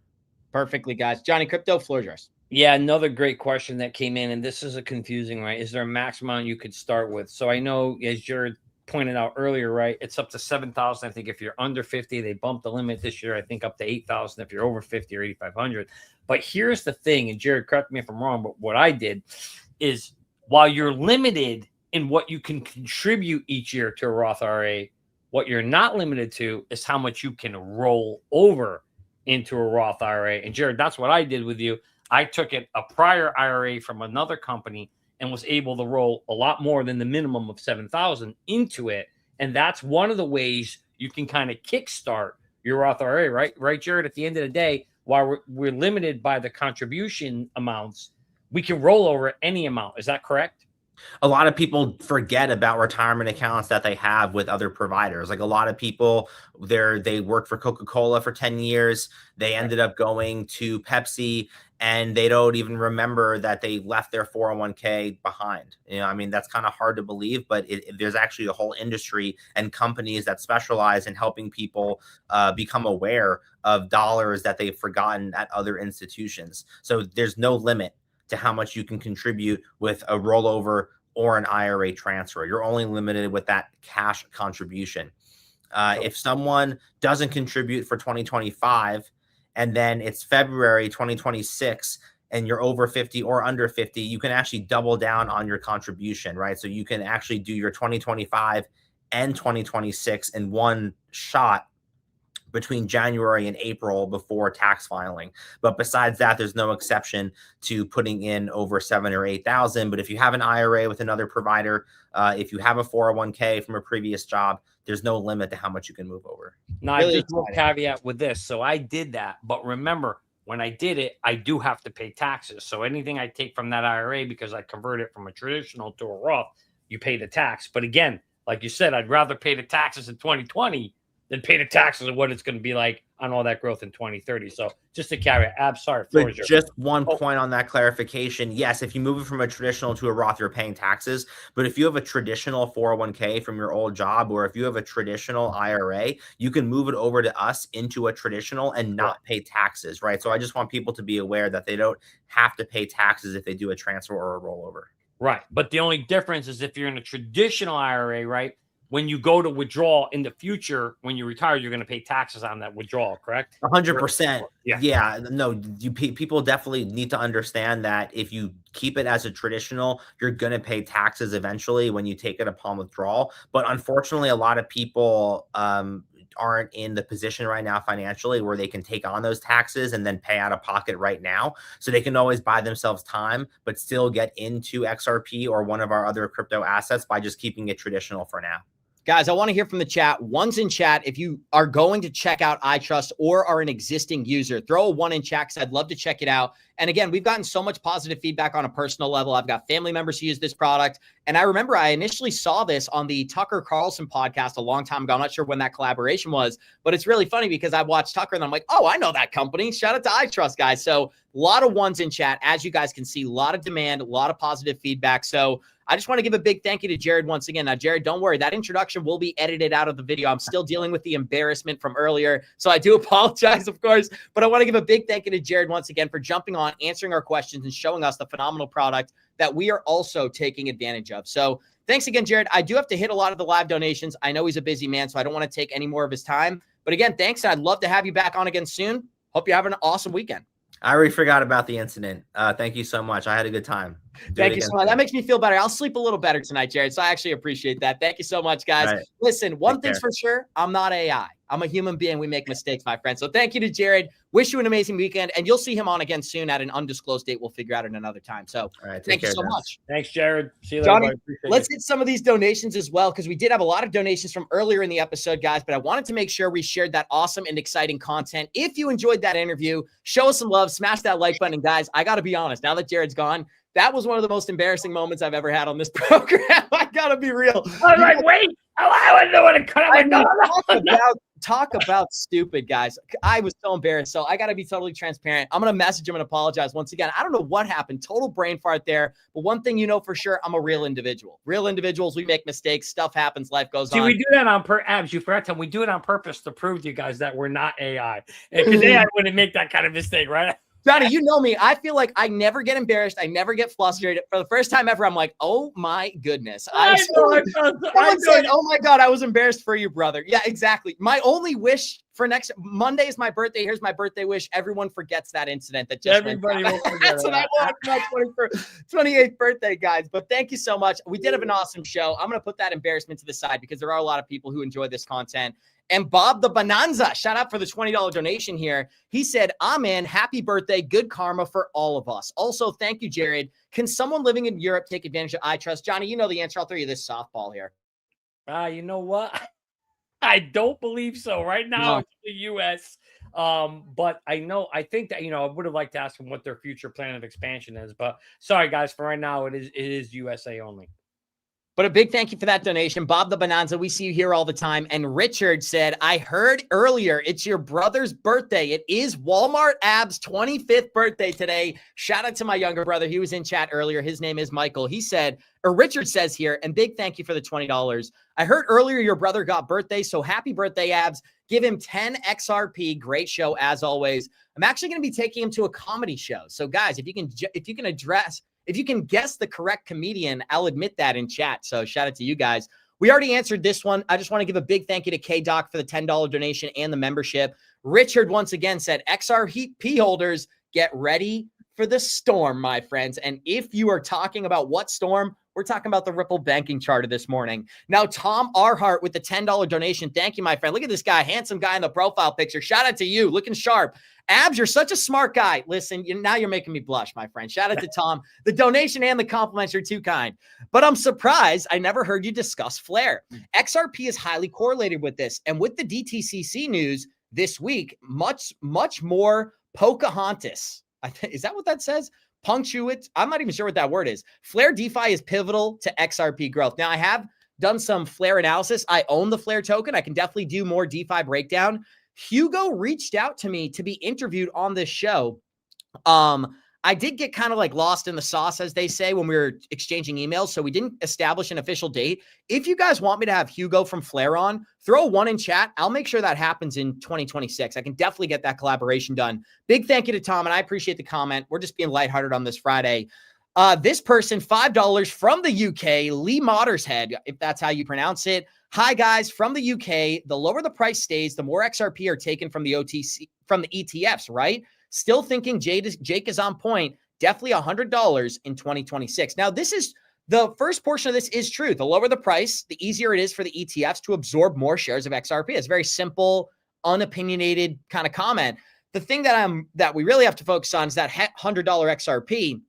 Perfectly, guys. Johnny Krypto, floor is yours. Yeah, another great question that came in, and this is a confusing, right? Is there a max amount you could start with? So I know, as Jared pointed out earlier, right, it's up to 7,000. I think if you're under 50, they bumped the limit this year, I think up to 8,000 if you're over 50 or 8,500. But here's the thing, and Jared, correct me if I'm wrong, but what I did is while you're limited in what you can contribute each year to a Roth IRA, what you're not limited to is how much you can roll over into a Roth IRA. And Jared, that's what I did with you. I took a prior IRA from another company and was able to roll a lot more than the minimum of 7,000 into it. And that's one of the ways you can kind of kickstart your Roth IRA, right? Right, Jared? At the end of the day, while we're limited by the contribution amounts, we can roll over any amount. Is that correct? A lot of people forget about retirement accounts that they have with other providers. Like a lot of people, they worked for Coca-Cola for 10 years. They ended up going to Pepsi and they don't even remember that they left their 401k behind. I mean, that's kind of hard to believe, but there's actually a whole industry and companies that specialize in helping people become aware of dollars that they've forgotten at other institutions. So there's no limit to how much you can contribute with a rollover or an IRA transfer. You're only limited with that cash contribution. If someone doesn't contribute for 2025 and then it's February 2026 and you're over 50 or under 50, you can actually double down on your contribution, right? So you can actually do your 2025 and 2026 in one shot between January and April before tax filing. But besides that, there's no exception to putting in over 7,000 or 8,000. But if you have an IRA with another provider, if you have a 401k from a previous job, there's no limit to how much you can move over. Now, really, I just will caveat with this. So I did that, but remember, when I did it, I do have to pay taxes. So anything I take from that IRA, because I convert it from a traditional to a Roth, you pay the tax. But again, like you said, I'd rather pay the taxes in 2020 than pay the taxes of what it's going to be like on all that growth in 2030. So just to carry it, sorry. Just one point on that clarification. Yes, if you move it from a traditional to a Roth, you're paying taxes. But if you have a traditional 401k from your old job, or if you have a traditional IRA, you can move it over to us into a traditional and not pay taxes, right? So I just want people to be aware that they don't have to pay taxes if they do a transfer or a rollover. Right. But the only difference is if you're in a traditional IRA, right? When you go to withdraw in the future, when you retire, you're going to pay taxes on that withdrawal, correct? 100%. Yeah. No, people definitely need to understand that if you keep it as a traditional, you're going to pay taxes eventually when you take it upon withdrawal. But unfortunately, a lot of people aren't in the position right now financially where they can take on those taxes and then pay out of pocket right now. So they can always buy themselves time, but still get into XRP or one of our other crypto assets by just keeping it traditional for now. Guys, I want to hear from the chat. One's in chat. If you are going to check out ITrust or are an existing user, throw a 1 in chat because I'd love to check it out. And again, we've gotten so much positive feedback on a personal level. I've got family members who use this product. And I remember I initially saw this on the Tucker Carlson podcast a long time ago. I'm not sure when that collaboration was, but it's really funny because I watched Tucker and I'm like, oh, I know that company. Shout out to ITrust, guys. So a lot of 1s in chat. As you guys can see, a lot of demand, a lot of positive feedback. So I just want to give a big thank you to Jared once again. Now, Jared, don't worry. That introduction will be edited out of the video. I'm still dealing with the embarrassment from earlier, so I do apologize, of course. But I want to give a big thank you to Jared once again for jumping on, answering our questions, and showing us the phenomenal product that we are also taking advantage of. So thanks again, Jared. I do have to hit a lot of the live donations. I know he's a busy man, so I don't want to take any more of his time. But again, thanks, and I'd love to have you back on again soon. Hope you're having an awesome weekend. I already forgot about the incident. Thank you so much. I had a good time. Thank you so much. That makes me feel better. I'll sleep a little better tonight, Jared. So I actually appreciate that. Thank you so much, guys. Right. Listen, one thing's for sure. I'm not AI. I'm a human being. We make mistakes, my friend. So thank you to Jared. Wish you an amazing weekend. And you'll see him on again soon at an undisclosed date. We'll figure out at another time. So thank you so much. Thanks, Jared. See you later. Johnny, let's hit some of these donations as well, because we did have a lot of donations from earlier in the episode, guys. But I wanted to make sure we shared that awesome and exciting content. If you enjoyed that interview, show us some love. Smash that like button. And guys, I got to be honest. Now that Jared's gone, that was one of the most embarrassing moments I've ever had on this program. I gotta be real. I was like, wait, I don't want to cut out. Talk about stupid, guys. I was so embarrassed. So I gotta be totally transparent. I'm gonna message him and apologize once again. I don't know what happened. Total brain fart there. But one thing you know for sure, I'm a real individual. Real individuals, we make mistakes. Stuff happens. Life goes on. See, we do that on purpose. You forgot to. We do it on purpose to prove to you guys that we're not AI. Because AI wouldn't make that kind of mistake, right? Johnny, you know me. I feel like I never get embarrassed. I never get flustered. For the first time ever, I'm like, oh my goodness. Someone said, oh my God, I was embarrassed for you, brother. Yeah, exactly. My only wish for next Monday is my birthday. Here's my birthday wish. Everyone forgets that incident that just everybody will forget. That's what I want for my 28th birthday, guys. But thank you so much. We did have an awesome show. I'm going to put that embarrassment to the side because there are a lot of people who enjoy this content. And Bob the Bonanza, shout out for the $20 donation here. He said, amen, happy birthday, good karma for all of us. Also, thank you, Jared. Can someone living in Europe take advantage of ITrust? Johnny, you know the answer. I'll throw you this softball here. You know what? I don't believe so. Right now, No. it's the U.S. But I think that, I would have liked to ask them what their future plan of expansion is. But sorry, guys, for right now, it is USA only. But a big thank you for that donation. Bob the Bonanza, we see you here all the time. And Richard said, I heard earlier it's your brother's birthday. It is Walmart Ab's 25th birthday today. Shout out to my younger brother. He was in chat earlier. His name is Michael. He said, or Richard says here, and big thank you for the $20. I heard earlier your brother got birthday, so happy birthday, Abs. Give him 10 XRP. Great show as always. I'm actually going to be taking him to a comedy show. So guys, if you can guess the correct comedian, I'll admit that in chat. So shout out to you guys. We already answered this one. I just want to give a big thank you to K-Doc for the $10 donation and the membership. Richard once again said, XRP holders, get ready for the storm, my friends. And if you are talking about what storm, we're talking about the Ripple banking charter this morning. Now, Tom Arhart with the $10 donation. Thank you, my friend. Look at this guy, handsome guy in the profile picture. Shout out to you, looking sharp. Abs, you're such a smart guy. Listen, now you're making me blush, my friend. Shout out to Tom. The donation and the compliments are too kind. But I'm surprised I never heard you discuss Flare. XRP is highly correlated with this. And with the DTCC news this week, much more Pocahontas. Is that what that says? Punctuate. I'm not even sure what that word is. Flare DeFi is pivotal to XRP growth. Now, I have done some Flare analysis. I own the Flare token. I can definitely do more DeFi breakdown. Hugo reached out to me to be interviewed on this show. I did get kind of like lost in the sauce, as they say, when we were exchanging emails. So we didn't establish an official date. If you guys want me to have Hugo from Flare on, throw a 1 in chat. I'll make sure that happens in 2026. I can definitely get that collaboration done. Big thank you to Tom, and I appreciate the comment. We're just being lighthearted on this Friday. This person, $5 from the UK, Lee Mottershead, if that's how you pronounce it. Hi, guys, from the UK. The lower the price stays, the more XRP are taken from the OTC, from the ETFs, right? Still thinking Jake is on point. Definitely $100 in 2026. Now, this is the first portion of this is true. The lower the price, the easier it is for the ETFs to absorb more shares of XRP. It's a very simple, unopinionated kind of comment. The thing that we really have to focus on is that $100 XRP.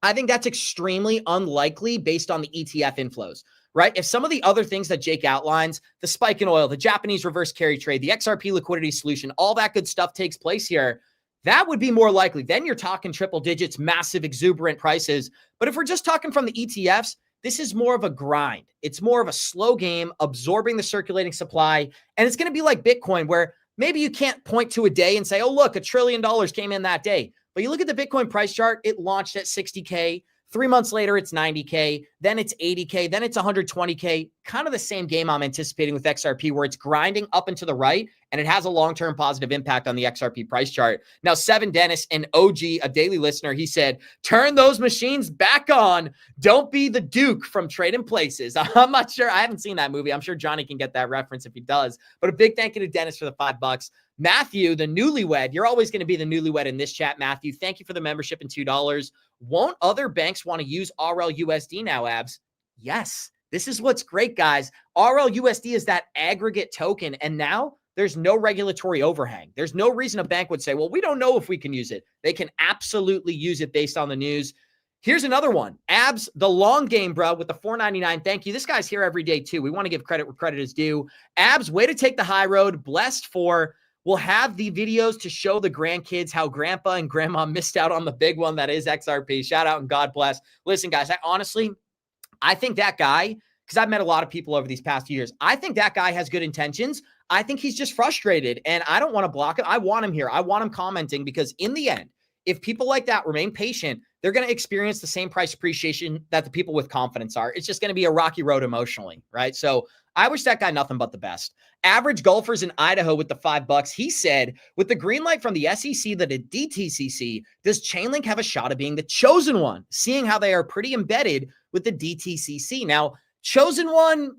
I think that's extremely unlikely based on the ETF inflows, right? If some of the other things that Jake outlines, the spike in oil, the Japanese reverse carry trade, the XRP liquidity solution, all that good stuff takes place here, that would be more likely. Then you're talking triple digits, massive exuberant prices. But if we're just talking from the ETFs, this is more of a grind. It's more of a slow game, absorbing the circulating supply. And it's going to be like Bitcoin, where maybe you can't point to a day and say, oh, look, $1 trillion came in that day. But you look at the Bitcoin price chart, it launched at 60K. 3 months later, it's 90K. Then it's 80K. Then it's 120K. Kind of the same game I'm anticipating with XRP, where it's grinding up and to the right, and it has a long-term positive impact on the XRP price chart. Now, Seven Dennis, an OG, a daily listener, he said, turn those machines back on. Don't be the Duke from Trading Places. I'm not sure. I haven't seen that movie. I'm sure Johnny can get that reference if he does. But a big thank you to Dennis for the $5. Matthew, the newlywed, you're always going to be the newlywed in this chat, Matthew. Thank you for the membership and $2. Won't other banks want to use RLUSD now, Abs? Yes. This is what's great, guys. RLUSD is that aggregate token, and now there's no regulatory overhang. There's no reason a bank would say, well, we don't know if we can use it. They can absolutely use it based on the news. Here's another one. Abs, the long game, bro, with the $4.99. Thank you. This guy's here every day, too. We want to give credit where credit is due. Abs, way to take the high road. Blessed for... We'll have the videos to show the grandkids how grandpa and grandma missed out on the big one that is XRP. Shout out and God bless. Listen, guys, I think that guy, because I've met a lot of people over these past years, I think that guy has good intentions. I think he's just frustrated, and I don't want to block him. I want him here. I want him commenting, because in the end, if people like that remain patient, they're going to experience the same price appreciation that the people with confidence are. It's just going to be a rocky road emotionally, right? So I wish that guy nothing but the best. Average golfers in Idaho with the $5. He said, with the green light from the SEC that a DTCC, does Chainlink have a shot of being the chosen one, seeing how they are pretty embedded with the DTCC? Now, chosen one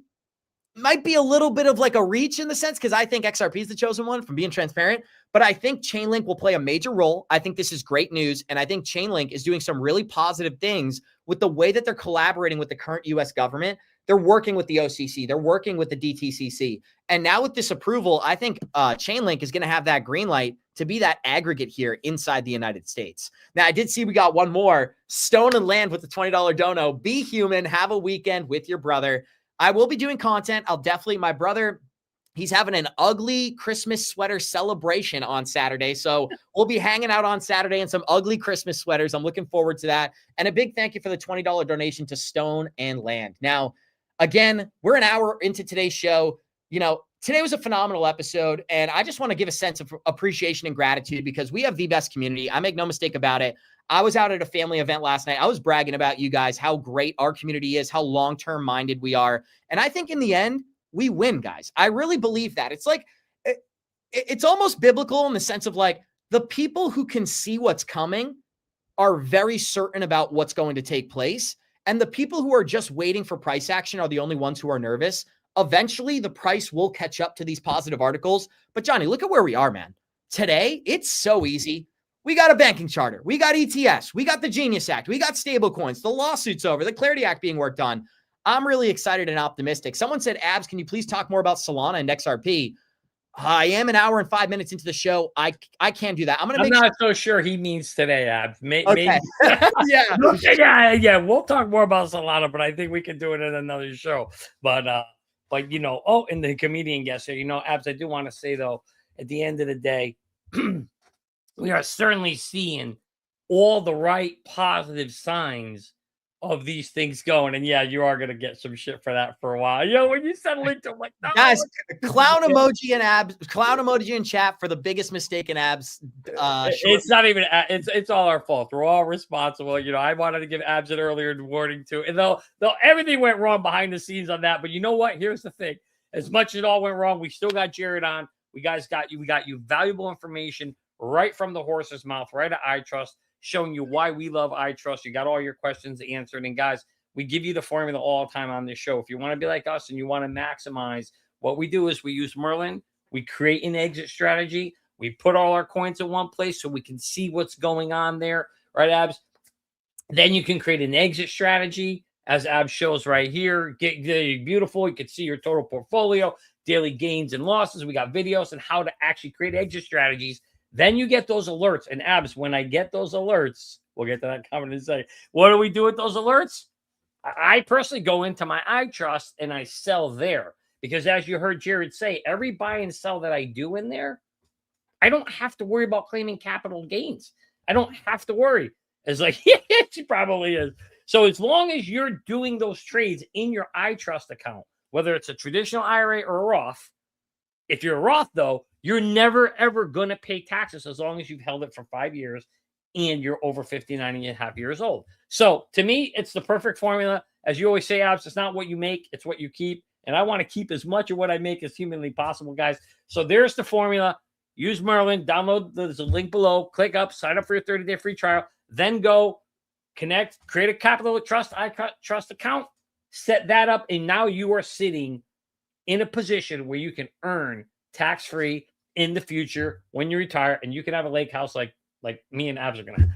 might be a little bit of like a reach in the sense, because I think XRP is the chosen one, from being transparent, but I think Chainlink will play a major role. I think this is great news, and I think Chainlink is doing some really positive things with the way that they're collaborating with the current U.S. government. They're working with the OCC. They're working with the DTCC. And now with this approval, I think Chainlink is going to have that green light to be that aggregate here inside the United States. Now, I did see we got one more. Stone and Land with the $20 dono. Be human. Have a weekend with your brother. I will be doing content. My brother He's having an ugly Christmas sweater celebration on Saturday. So we'll be hanging out on Saturday in some ugly Christmas sweaters. I'm looking forward to that. And a big thank you for the $20 donation to Stone and Land. Now, again, we're an hour into today's show. You know, today was a phenomenal episode. And I just want to give a sense of appreciation and gratitude because we have the best community. I make no mistake about it. I was out at a family event last night. I was bragging about you guys, how great our community is, how long-term minded we are. And I think in the end, we win, guys. I really believe that. It's like, it's almost biblical in the sense of like the people who can see what's coming are very certain about what's going to take place. And the people who are just waiting for price action are the only ones who are nervous. Eventually, the price will catch up to these positive articles. But Johnny, look at where we are, man. Today, it's so easy. We got a banking charter. We got ETS. We got the Genius Act. We got stablecoins. The lawsuit's over. The Clarity Act being worked on. I'm really excited and optimistic. Someone said, Abs, can you please talk more about Solana and XRP? I am an hour and 5 minutes into the show. I can't do that. I'm not so sure he means today, Abs. Okay. Maybe. Yeah. We'll talk more about Solana, but I think we can do it in another show. But you know, and the comedian guest here, you know, Abs, I do want to say though, at the end of the day, we are certainly seeing all the right positive signs of these things going. And yeah, you are going to get some shit for that for a while. You know, when you said link to, I'm like, no, guys, clown emoji and Abs, clown emoji in chat for the biggest mistake in Abs. It's not even, it's all our fault. We're all responsible. You know, I wanted to give Abs an earlier warning too. And though everything went wrong behind the scenes on that, but you know what? Here's the thing. As much as it all went wrong, we still got Jared on. We got you valuable information right from the horse's mouth, right at ITrust, showing you why we love ITrust. You got all your questions answered. And guys, we give you the formula all the time on this show. If you want to be like us and you want to maximize, what we do is we use Merlin. We create an exit strategy. We put all our coins in one place so we can see what's going on there. Right, Abs? Then you can create an exit strategy, as Abs shows right here. Get beautiful. You can see your total portfolio, daily gains and losses. We got videos on how to actually create exit strategies. Then you get those alerts. And Abs, when I get those alerts, we'll get to that comment in a second. What do we do with those alerts? I personally go into my ITrust and I sell there. Because as you heard Jared say, every buy and sell that I do in there, I don't have to worry about claiming capital gains. I don't have to worry. It's like, yeah, she probably is. So as long as you're doing those trades in your ITrust account, whether it's a traditional IRA or a Roth, if you're a Roth, though, you're never, ever going to pay taxes as long as you've held it for 5 years and you're over 59 and a half years old. So to me, it's the perfect formula. As you always say, Abs, it's not what you make, it's what you keep. And I want to keep as much of what I make as humanly possible, guys. So there's the formula. Use Merlin. Download. There's a link below. Click up. Sign up for your 30-day free trial. Then go connect. Create a Capital Trust ITrust account. Set that up. And now you are sitting in a position where you can earn tax-free in the future when you retire. And you can have a lake house like me and Abs are going to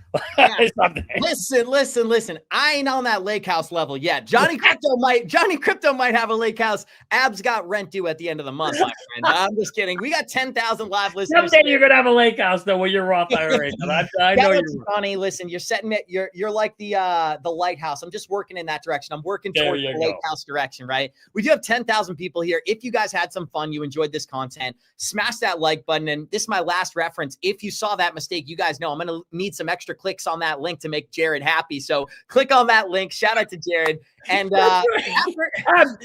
Listen. I ain't on that lake house level yet. Johnny Krypto might have a lake house. Abs got rent due at the end of the month, my friend. I'm just kidding. We got 10,000 live listeners. Someday you're going to have a lake house, though, with your Roth IRA. I know you're funny. Listen, you're setting it. You're like the lighthouse. I'm just working in that direction. I'm working towards the lake house direction, right? We do have 10,000 people here. If you guys had some fun, you enjoyed this content, smash that like button. And this is my last reference. If you saw that mistake, you guys know I'm going to need some extra clicks on that link to make Jared happy. So click on that link. Shout out to Jared. And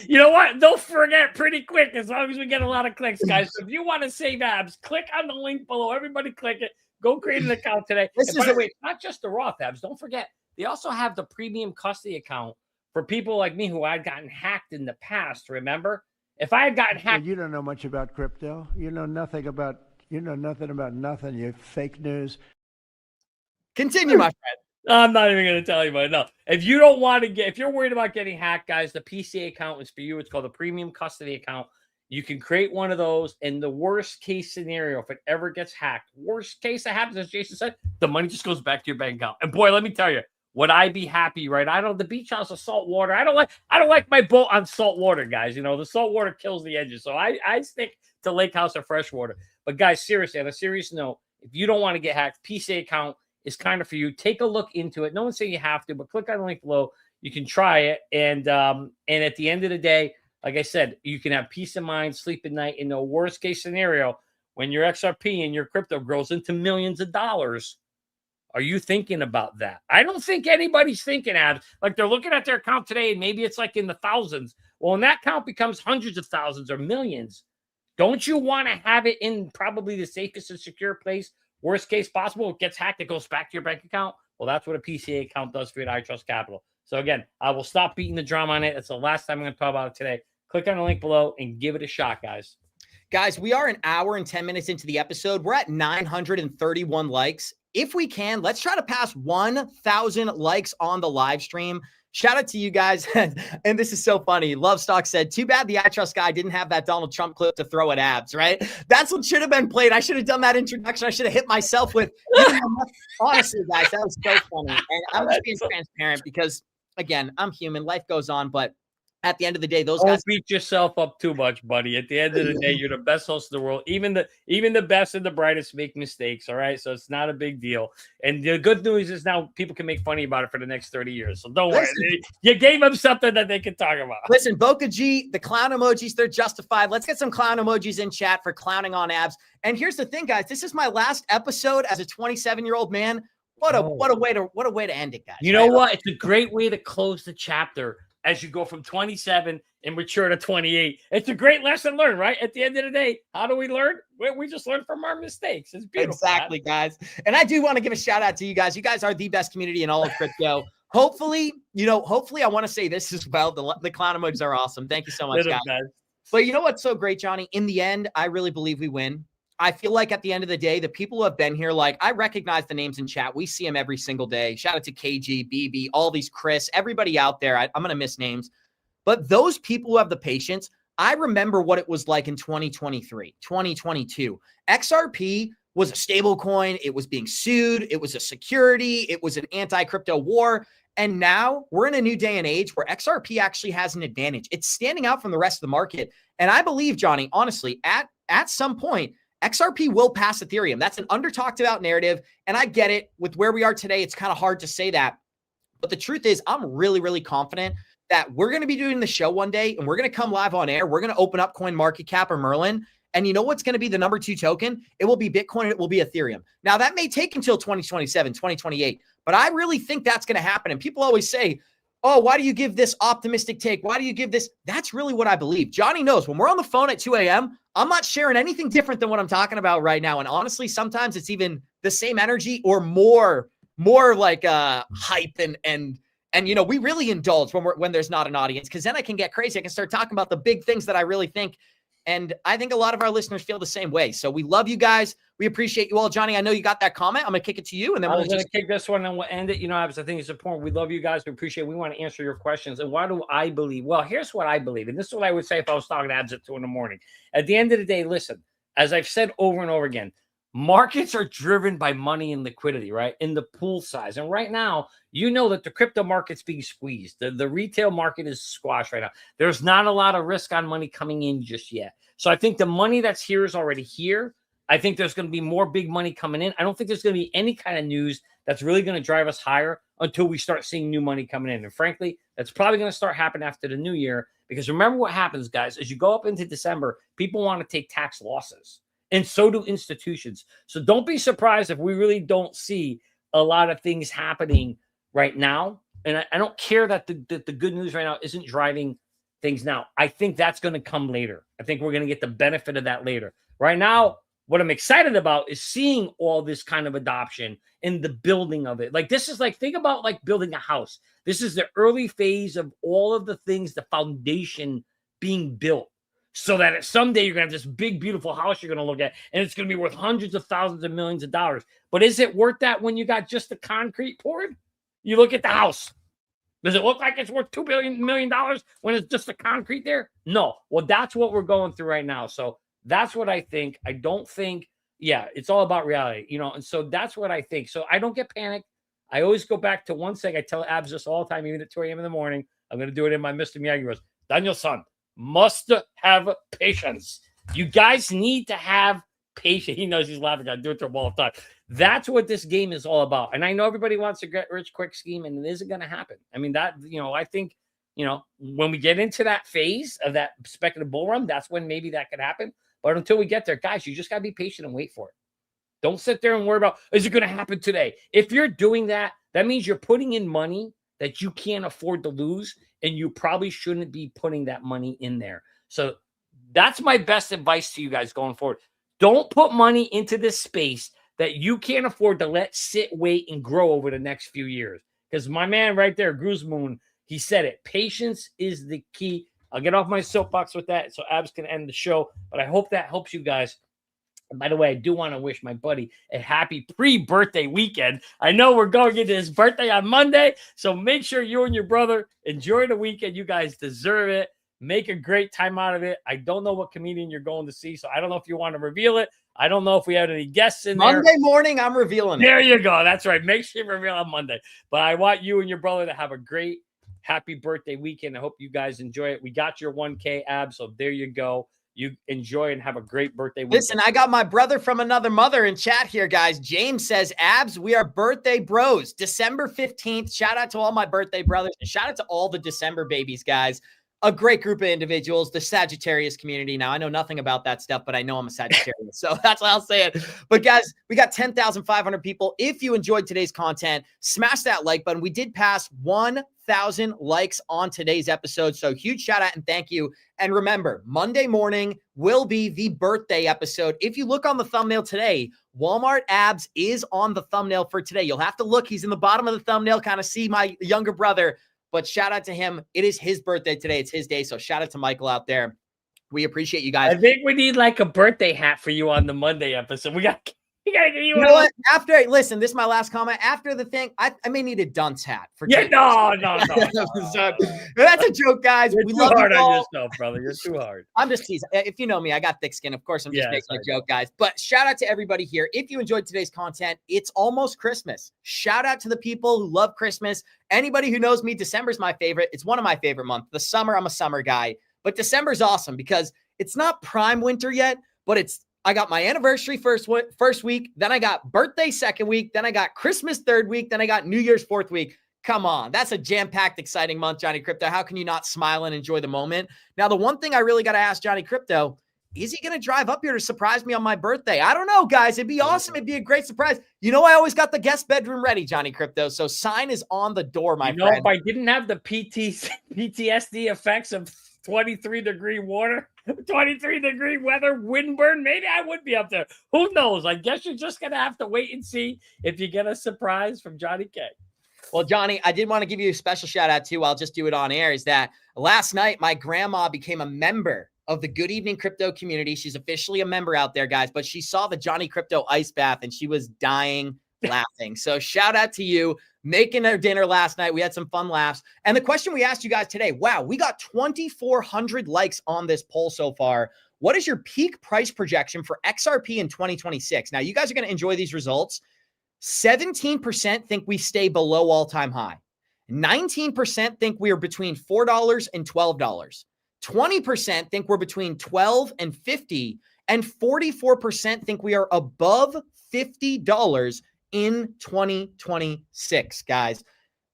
you know what? Don't forget pretty quick, as long as we get a lot of clicks, guys. So if you want to save Abs, click on the link below. Everybody click it. Go create an account today. By the way, not just the Roth, Abs. Don't forget, they also have the premium custody account for people like me who had gotten hacked in the past. Remember? If I had gotten hacked. You don't know much about crypto. You know nothing about nothing. You're fake news. Continue, my friend. I'm not even going to tell you, but no. If you don't want to if you're worried about getting hacked, guys, the PCA account is for you. It's called the Premium Custody Account. You can create one of those. In the worst case scenario, if it ever gets hacked, worst case that happens, as Jason said, the money just goes back to your bank account. And boy, let me tell you, would I be happy, right? I don't. The beach house of salt water. I don't like my boat on salt water, guys. You know, the salt water kills the engine. So I stick to lake house or fresh water. But guys, seriously, on a serious note, if you don't want to get hacked, PCA account is kind of for you. Take a look into it. No one's saying you have to, but click on the link below. You can try it. And at the end of the day, like I said, you can have peace of mind, sleep at night. In the worst case scenario, when your XRP and your crypto grows into millions of dollars, are you thinking about that? I don't think anybody's thinking at like they're looking at their account today and maybe it's like in the thousands. Well, when that count becomes hundreds of thousands or millions, don't you want to have it in probably the safest and secure place? Worst case possible, it gets hacked, it goes back to your bank account. Well, that's what a PCA account does for you at ITrust Capital. So again, I will stop beating the drum on it. It's the last time I'm going to talk about it today. Click on the link below and give it a shot, guys. Guys, we are an hour and 10 minutes into the episode. We're at 931 likes. If we can, let's try to pass 1,000 likes on the live stream. Shout out to you guys. And this is so funny. Lovestock said, too bad the iTrust guy didn't have that Donald Trump clip to throw at abs, right? That's what should have been played. I should have done that introduction. I should have hit myself with, honestly, guys, that was so funny. And I'm just being transparent because, again, I'm human. Life goes on, but at the end of the day, those guys don't beat yourself up too much, buddy. At the end of the day, you're the best host in the world. Even the best and the brightest make mistakes. All right, so it's not a big deal. And the good news is now people can make funny about it for the next 30 years. So don't worry. You gave them something that they can talk about. Listen, Boca G, the clown emojis, they're justified. Let's get some clown emojis in chat for clowning on abs. And here's the thing, guys. This is my last episode as a 27-year-old man. What a way to end it, guys. You know what? It's a great way to close the chapter. As you go from 27 and mature to 28. It's a great lesson learned, right? At the end of the day, how do we learn? We just learn from our mistakes. It's beautiful. Exactly, guys. And I do want to give a shout out to you guys. You guys are the best community in all of crypto. Hopefully I want to say this as well. The clown emojis are awesome. Thank you so much, guys. But you know what's so great, Johnny? In the end, I really believe we win. I feel like at the end of the day, the people who have been here, like I recognize the names in chat. We see them every single day. Shout out to KG, BB, all these Chris, everybody out there. I'm going to miss names. But those people who have the patience, I remember what it was like in 2023, 2022. XRP was a stable coin. It was being sued. It was a security. It was an anti-crypto war. And now we're in a new day and age where XRP actually has an advantage. It's standing out from the rest of the market. And I believe, Johnny, honestly, at some point, XRP will pass Ethereum. That's an under-talked about narrative. And I get it. With where we are today, it's kind of hard to say that. But the truth is, I'm really, really confident that we're going to be doing the show one day and we're going to come live on air. We're going to open up CoinMarketCap or Merlin. And you know what's going to be the number 2 token? It will be Bitcoin and it will be Ethereum. Now, that may take until 2027, 2028. But I really think that's going to happen. And people always say, oh, why do you give this optimistic take? Why do you give this? That's really what I believe. Johnny knows when we're on the phone at 2 a.m., I'm not sharing anything different than what I'm talking about right now. And honestly, sometimes it's even the same energy or more like hype and we really indulge when there's not an audience, because then I can get crazy. I can start talking about the big things that I really think. And I think a lot of our listeners feel the same way. So we love you guys. We appreciate you all. Johnny, I know you got that comment. I'm going to kick it to you. And then we're going to kick this one and we'll end it. I think it's important. We love you guys. We appreciate it. We want to answer your questions. And why do I believe? Well, here's what I believe. And this is what I would say if I was talking to Abs at 2 a.m. At the end of the day, listen, as I've said over and over again, markets are driven by money and liquidity, right? In the pool size. And right now, you know that the crypto market's being squeezed. The retail market is squashed right now. There's not a lot of risk on money coming in just yet. So I think the money that's here is already here. I think there's going to be more big money coming in. I don't think there's going to be any kind of news that's really going to drive us higher until we start seeing new money coming in. And frankly, that's probably going to start happening after the new year, because remember what happens, guys, as you go up into December, people want to take tax losses, and so do institutions. So don't be surprised if we really don't see a lot of things happening right now. And I don't care that the good news right now isn't driving things now. I think that's going to come later. I think we're going to get the benefit of that later. Right now, what I'm excited about is seeing all this kind of adoption in the building of it. Like, this is like, think about like building a house. This is the early phase of all of the things, the foundation being built, so that someday you're going to have this big, beautiful house you're going to look at, and it's going to be worth hundreds of thousands of millions of dollars. But is it worth that when you got just the concrete poured? You look at the house. Does it look like it's worth $2 million when it's just the concrete there? No. Well, that's what we're going through right now. So that's what I think. I don't think, it's all about reality, and so that's what I think. So I don't get panicked. I always go back to one thing. I tell Abs this all the time, even at 2 a.m. in the morning. I'm going to do it in my Mr. Miyagi words. Daniel-san must have patience. You guys need to have patience. He knows he's laughing. I do it to him all the time. That's what this game is all about. And I know everybody wants a get rich quick scheme, and it isn't going to happen. I mean, I think, you know, when we get into that phase of that speculative bull run, that's when maybe that could happen. But until we get there, guys, you just got to be patient and wait for it. Don't sit there and worry about, is it going to happen today? If you're doing that, that means you're putting in money that you can't afford to lose, and you probably shouldn't be putting that money in there. So that's my best advice to you guys going forward. Don't put money into this space that you can't afford to let sit, wait, and grow over the next few years. Because my man right there, Guzmoon, he said it. Patience is the key. I'll get off my soapbox with that so Abs can end the show. But I hope that helps you guys. And by the way, I do want to wish my buddy a happy pre-birthday weekend. I know we're going into his birthday on Monday, so make sure you and your brother enjoy the weekend. You guys deserve it. Make a great time out of it. I don't know what comedian you're going to see, so I don't know if you want to reveal it. I don't know if we have any guests in there. Monday morning, I'm revealing it. There you go. That's right. Make sure you reveal on Monday. But I want you and your brother to have a great, happy birthday weekend. I hope you guys enjoy it. We got your 1K, Ab, so there you go. You enjoy and have a great birthday weekend. Listen, I got my brother from another mother in chat here, guys. James says, Abs, we are birthday bros. December 15th. Shout out to all my birthday brothers. And shout out to all the December babies, guys. A great group of individuals, the Sagittarius community. Now, I know nothing about that stuff, but I know I'm a Sagittarius. So that's why I'll say it. But guys, we got 10,500 people. If you enjoyed today's content, smash that like button. We did pass 1,000 likes on today's episode. So huge shout out and thank you. And remember, Monday morning will be the birthday episode. If you look on the thumbnail today, Walmart Abs is on the thumbnail for today. You'll have to look. He's in the bottom of the thumbnail, kind of see my younger brother. But shout out to him. It is his birthday today. It's his day. So shout out to Michael out there. We appreciate you guys. I think we need like a birthday hat for you on the Monday episode. We got to get you. You know what? After, listen, this is my last comment. After the thing, I may need a dunce hat for. Yeah, no. So, that's a joke, guys. You're we too love hard you on all. yourself, brother. You're too hard. I'm just teasing. If you know me, I got thick skin. Of course, I'm just making a joke, guys. But shout out to everybody here. If you enjoyed today's content, it's almost Christmas. Shout out to the people who love Christmas. Anybody who knows me, December's my favorite. It's one of my favorite months. The summer, I'm a summer guy. But December's awesome because it's not prime winter yet, but I got my anniversary first week, then I got birthday second week, then I got Christmas third week, then I got New Year's fourth week. Come on, that's a jam-packed, exciting month, Johnny Krypto. How can you not smile and enjoy the moment? Now, the one thing I really got to ask Johnny Krypto, is he going to drive up here to surprise me on my birthday? I don't know, guys. It'd be awesome. It'd be a great surprise. You know, I always got the guest bedroom ready, Johnny Krypto. So sign is on the door, my friend. If I didn't have the PTSD effects of 23-degree water, 23-degree weather, windburn, maybe I would be up there. Who knows? I guess you're just going to have to wait and see if you get a surprise from Johnny K. Well, Johnny, I did want to give you a special shout out too. I'll just do it on air. Is that last night my grandma became a member of the Good Evening Crypto community. She's officially a member out there, guys, but she saw the Johnny Krypto ice bath and she was dying laughing. So shout out to you making her dinner last night. We had some fun laughs. And the question we asked you guys today, wow, we got 2,400 likes on this poll so far. What is your peak price projection for XRP in 2026? Now, you guys are going to enjoy these results. 17% think we stay below all-time high. 19% think we are between $4 and $12. 20% think we're between 12 and 50. And 44% think we are above $50 in 2026, guys.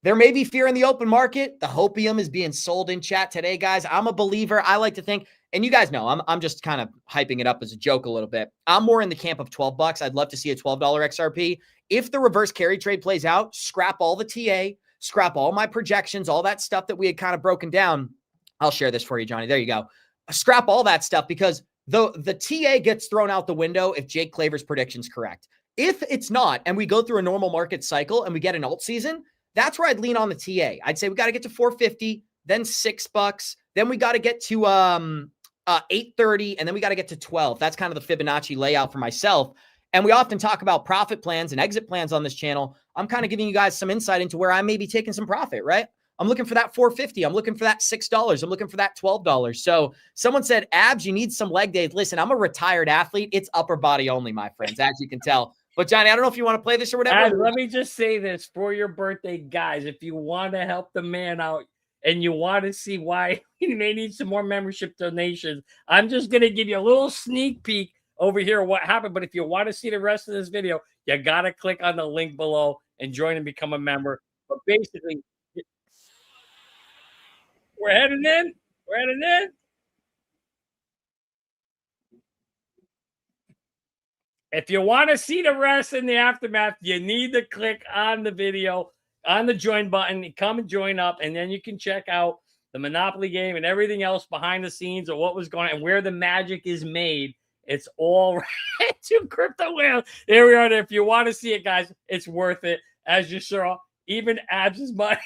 There may be fear in the open market. The hopium is being sold in chat today, guys. I'm a believer. I like to think, and you guys know, I'm just kind of hyping it up as a joke a little bit. I'm more in the camp of $12. I'd love to see a $12 XRP. If the reverse carry trade plays out, scrap all the TA, scrap all my projections, all that stuff that we had kind of broken down. I'll share this for you, Johnny. There you go. Scrap all that stuff because the TA gets thrown out the window if Jake Claver's prediction's correct. If it's not, and we go through a normal market cycle and we get an alt season, that's where I'd lean on the TA. I'd say we got to get to 450, then $6, then we got to get to 830, and then we got to get to 12. That's kind of the Fibonacci layout for myself. And we often talk about profit plans and exit plans on this channel. I'm kind of giving you guys some insight into where I may be taking some profit, right? I'm looking for that 450. I'm looking for that $6. I'm looking for that $12. So someone said, Abs, you need some leg days. Listen, I'm a retired athlete. It's upper body only, my friends, as you can tell. But Johnny, I don't know if you want to play this or whatever. And let me just say this for your birthday, guys. If you want to help the man out and you want to see why he may need some more membership donations, I'm just going to give you a little sneak peek over here what happened. But if you want to see the rest of this video, you got to click on the link below and join and become a member. But basically, We're heading in. We're heading in. If you want to see the rest in the aftermath, you need to click on the video, on the join button, come and join up, and then you can check out the Monopoly game and everything else behind the scenes of what was going on and where the magic is made. It's all right to Crypto Whale. There we are. If you want to see it, guys, it's worth it. As you saw, even Abs' money.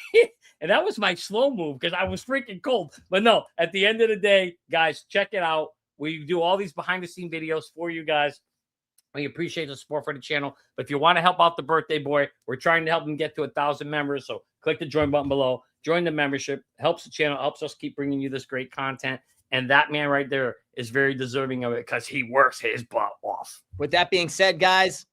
And that was my slow move because I was freaking cold. But no, at the end of the day, guys, check it out. We do all these behind-the-scene videos for you guys. We appreciate the support for the channel. But if you want to help out the birthday boy, we're trying to help him get to 1,000 members. So click the join button below. Join the membership. Helps the channel. Helps us keep bringing you this great content. And that man right there is very deserving of it because he works his butt off. With that being said, guys,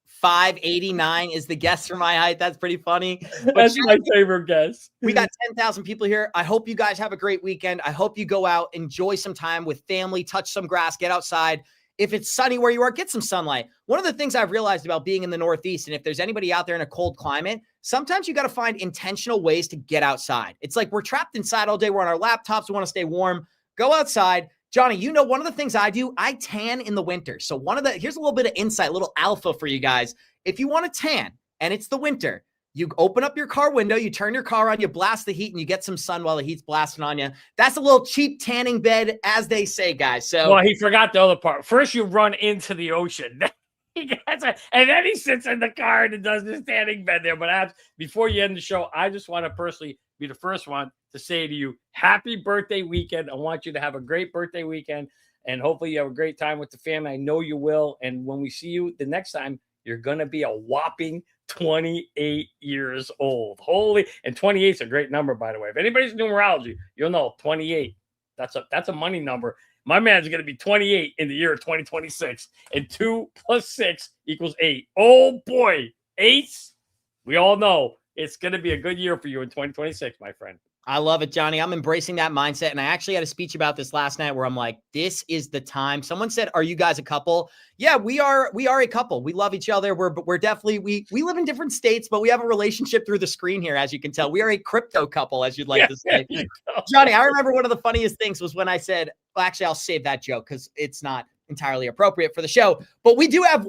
589 is the guess for my height. That's pretty funny. That's my favorite guess. We got 10,000 people here. I hope you guys have a great weekend. I hope you go out, enjoy some time with family, touch some grass, get outside. If it's sunny where you are, get some sunlight. One of the things I've realized about being in the Northeast, and if there's anybody out there in a cold climate, sometimes you got to find intentional ways to get outside. It's like we're trapped inside all day. We're on our laptops. We want to stay warm. Go outside. Johnny, you know, one of the things I do, I tan in the winter. So here's a little bit of insight, a little alpha for you guys. If you want to tan and it's the winter, you open up your car window, you turn your car on, you blast the heat, and you get some sun while the heat's blasting on you. That's a little cheap tanning bed, as they say, guys. So, well, he forgot the other part. First, you run into the ocean. And then he sits in the car and does this tanning bed there. But before you end the show, I just want to personally be the first one to say to you, happy birthday weekend. I want you to have a great birthday weekend. And hopefully you have a great time with the family. I know you will. And when we see you the next time, you're going to be a whopping 28 years old. Holy, and 28 is a great number, by the way. If anybody's numerology, you'll know 28. That's a money number. My man's going to be 28 in the year of 2026. And 2 + 6 = 8. Oh, boy. 8s. We all know it's going to be a good year for you in 2026, my friend. I love it, Johnny. I'm embracing that mindset. And I actually had a speech about this last night where I'm like, this is the time. Someone said, are you guys a couple? Yeah, we are a couple. We love each other. We're definitely, we live in different states, but we have a relationship through the screen here, as you can tell. We are a crypto couple, as you'd like to say. Johnny, I remember one of the funniest things was when I said, well, actually, I'll save that joke because it's not entirely appropriate for the show. But we do have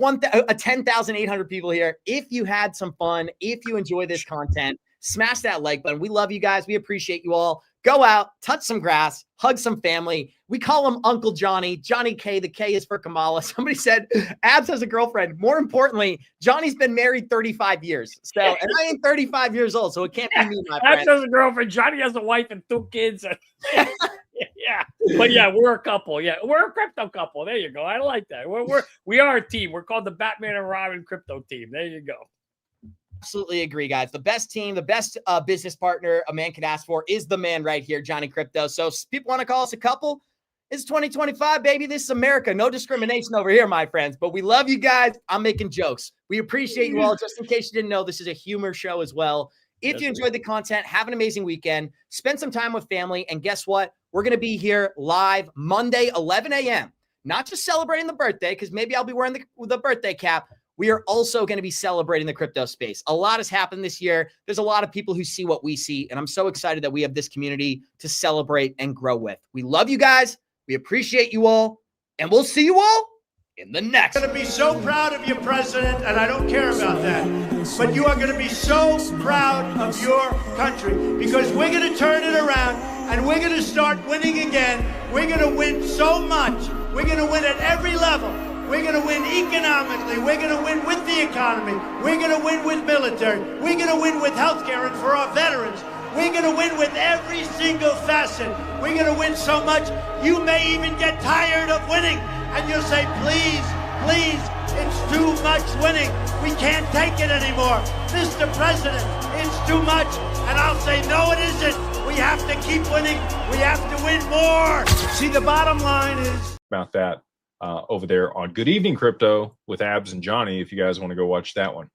10,800 people here. If you had some fun, if you enjoy this content, smash that like button. We love you guys. We appreciate you all. Go out, touch some grass, hug some family. We call him Uncle Johnny. Johnny K. The K is for Kamala. Somebody said Abs has a girlfriend. More importantly, Johnny's been married 35 years. So, and I ain't 35 years old, so it can't be me, my friend. Abs has a girlfriend. Johnny has a wife and 2 kids. Yeah, but yeah, we're a couple. Yeah, we're a crypto couple. There you go. I like that. We are a team. We're called the Batman and Robin crypto team. There you go. Absolutely agree, guys. The best team, the best business partner a man could ask for is the man right here, Johnny Krypto. So if people want to call us a couple, it's 2025, baby. This is America. No discrimination over here, my friends. But we love you guys. I'm making jokes. We appreciate you all. Just in case you didn't know, this is a humor show as well. If you enjoyed the content, have an amazing weekend. Spend some time with family. And guess what? We're going to be here live Monday, 11 a.m. Not just celebrating the birthday, because maybe I'll be wearing the birthday cap. We are also going to be celebrating the crypto space. A lot has happened this year. There's a lot of people who see what we see, and I'm so excited that we have this community to celebrate and grow with. We love you guys. We appreciate you all, and we'll see you all in the next. You're going to be so proud of your president, and I don't care about that. But you are going to be so proud of your country because we're going to turn it around, and we're going to start winning again. We're going to win so much. We're going to win at every level. We're going to win economically. We're going to win with the economy. We're going to win with military. We're going to win with healthcare and for our veterans. We're going to win with every single facet. We're going to win so much, you may even get tired of winning. And you'll say, please, please, it's too much winning. We can't take it anymore. Mr. President, it's too much. And I'll say, no, it isn't. We have to keep winning. We have to win more. See, the bottom line is... about that. Over there on Good Evening Crypto with Abs and Johnny, if you guys want to go watch that one.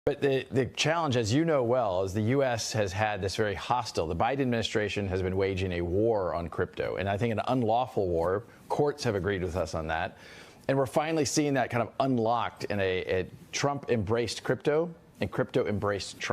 But the challenge, as you know well, is the U.S. has had this very hostile. The Biden administration has been waging a war on crypto, and I think an unlawful war. Courts have agreed with us on that. And we're finally seeing that kind of unlocked in a Trump-embraced crypto and crypto-embraced Trump.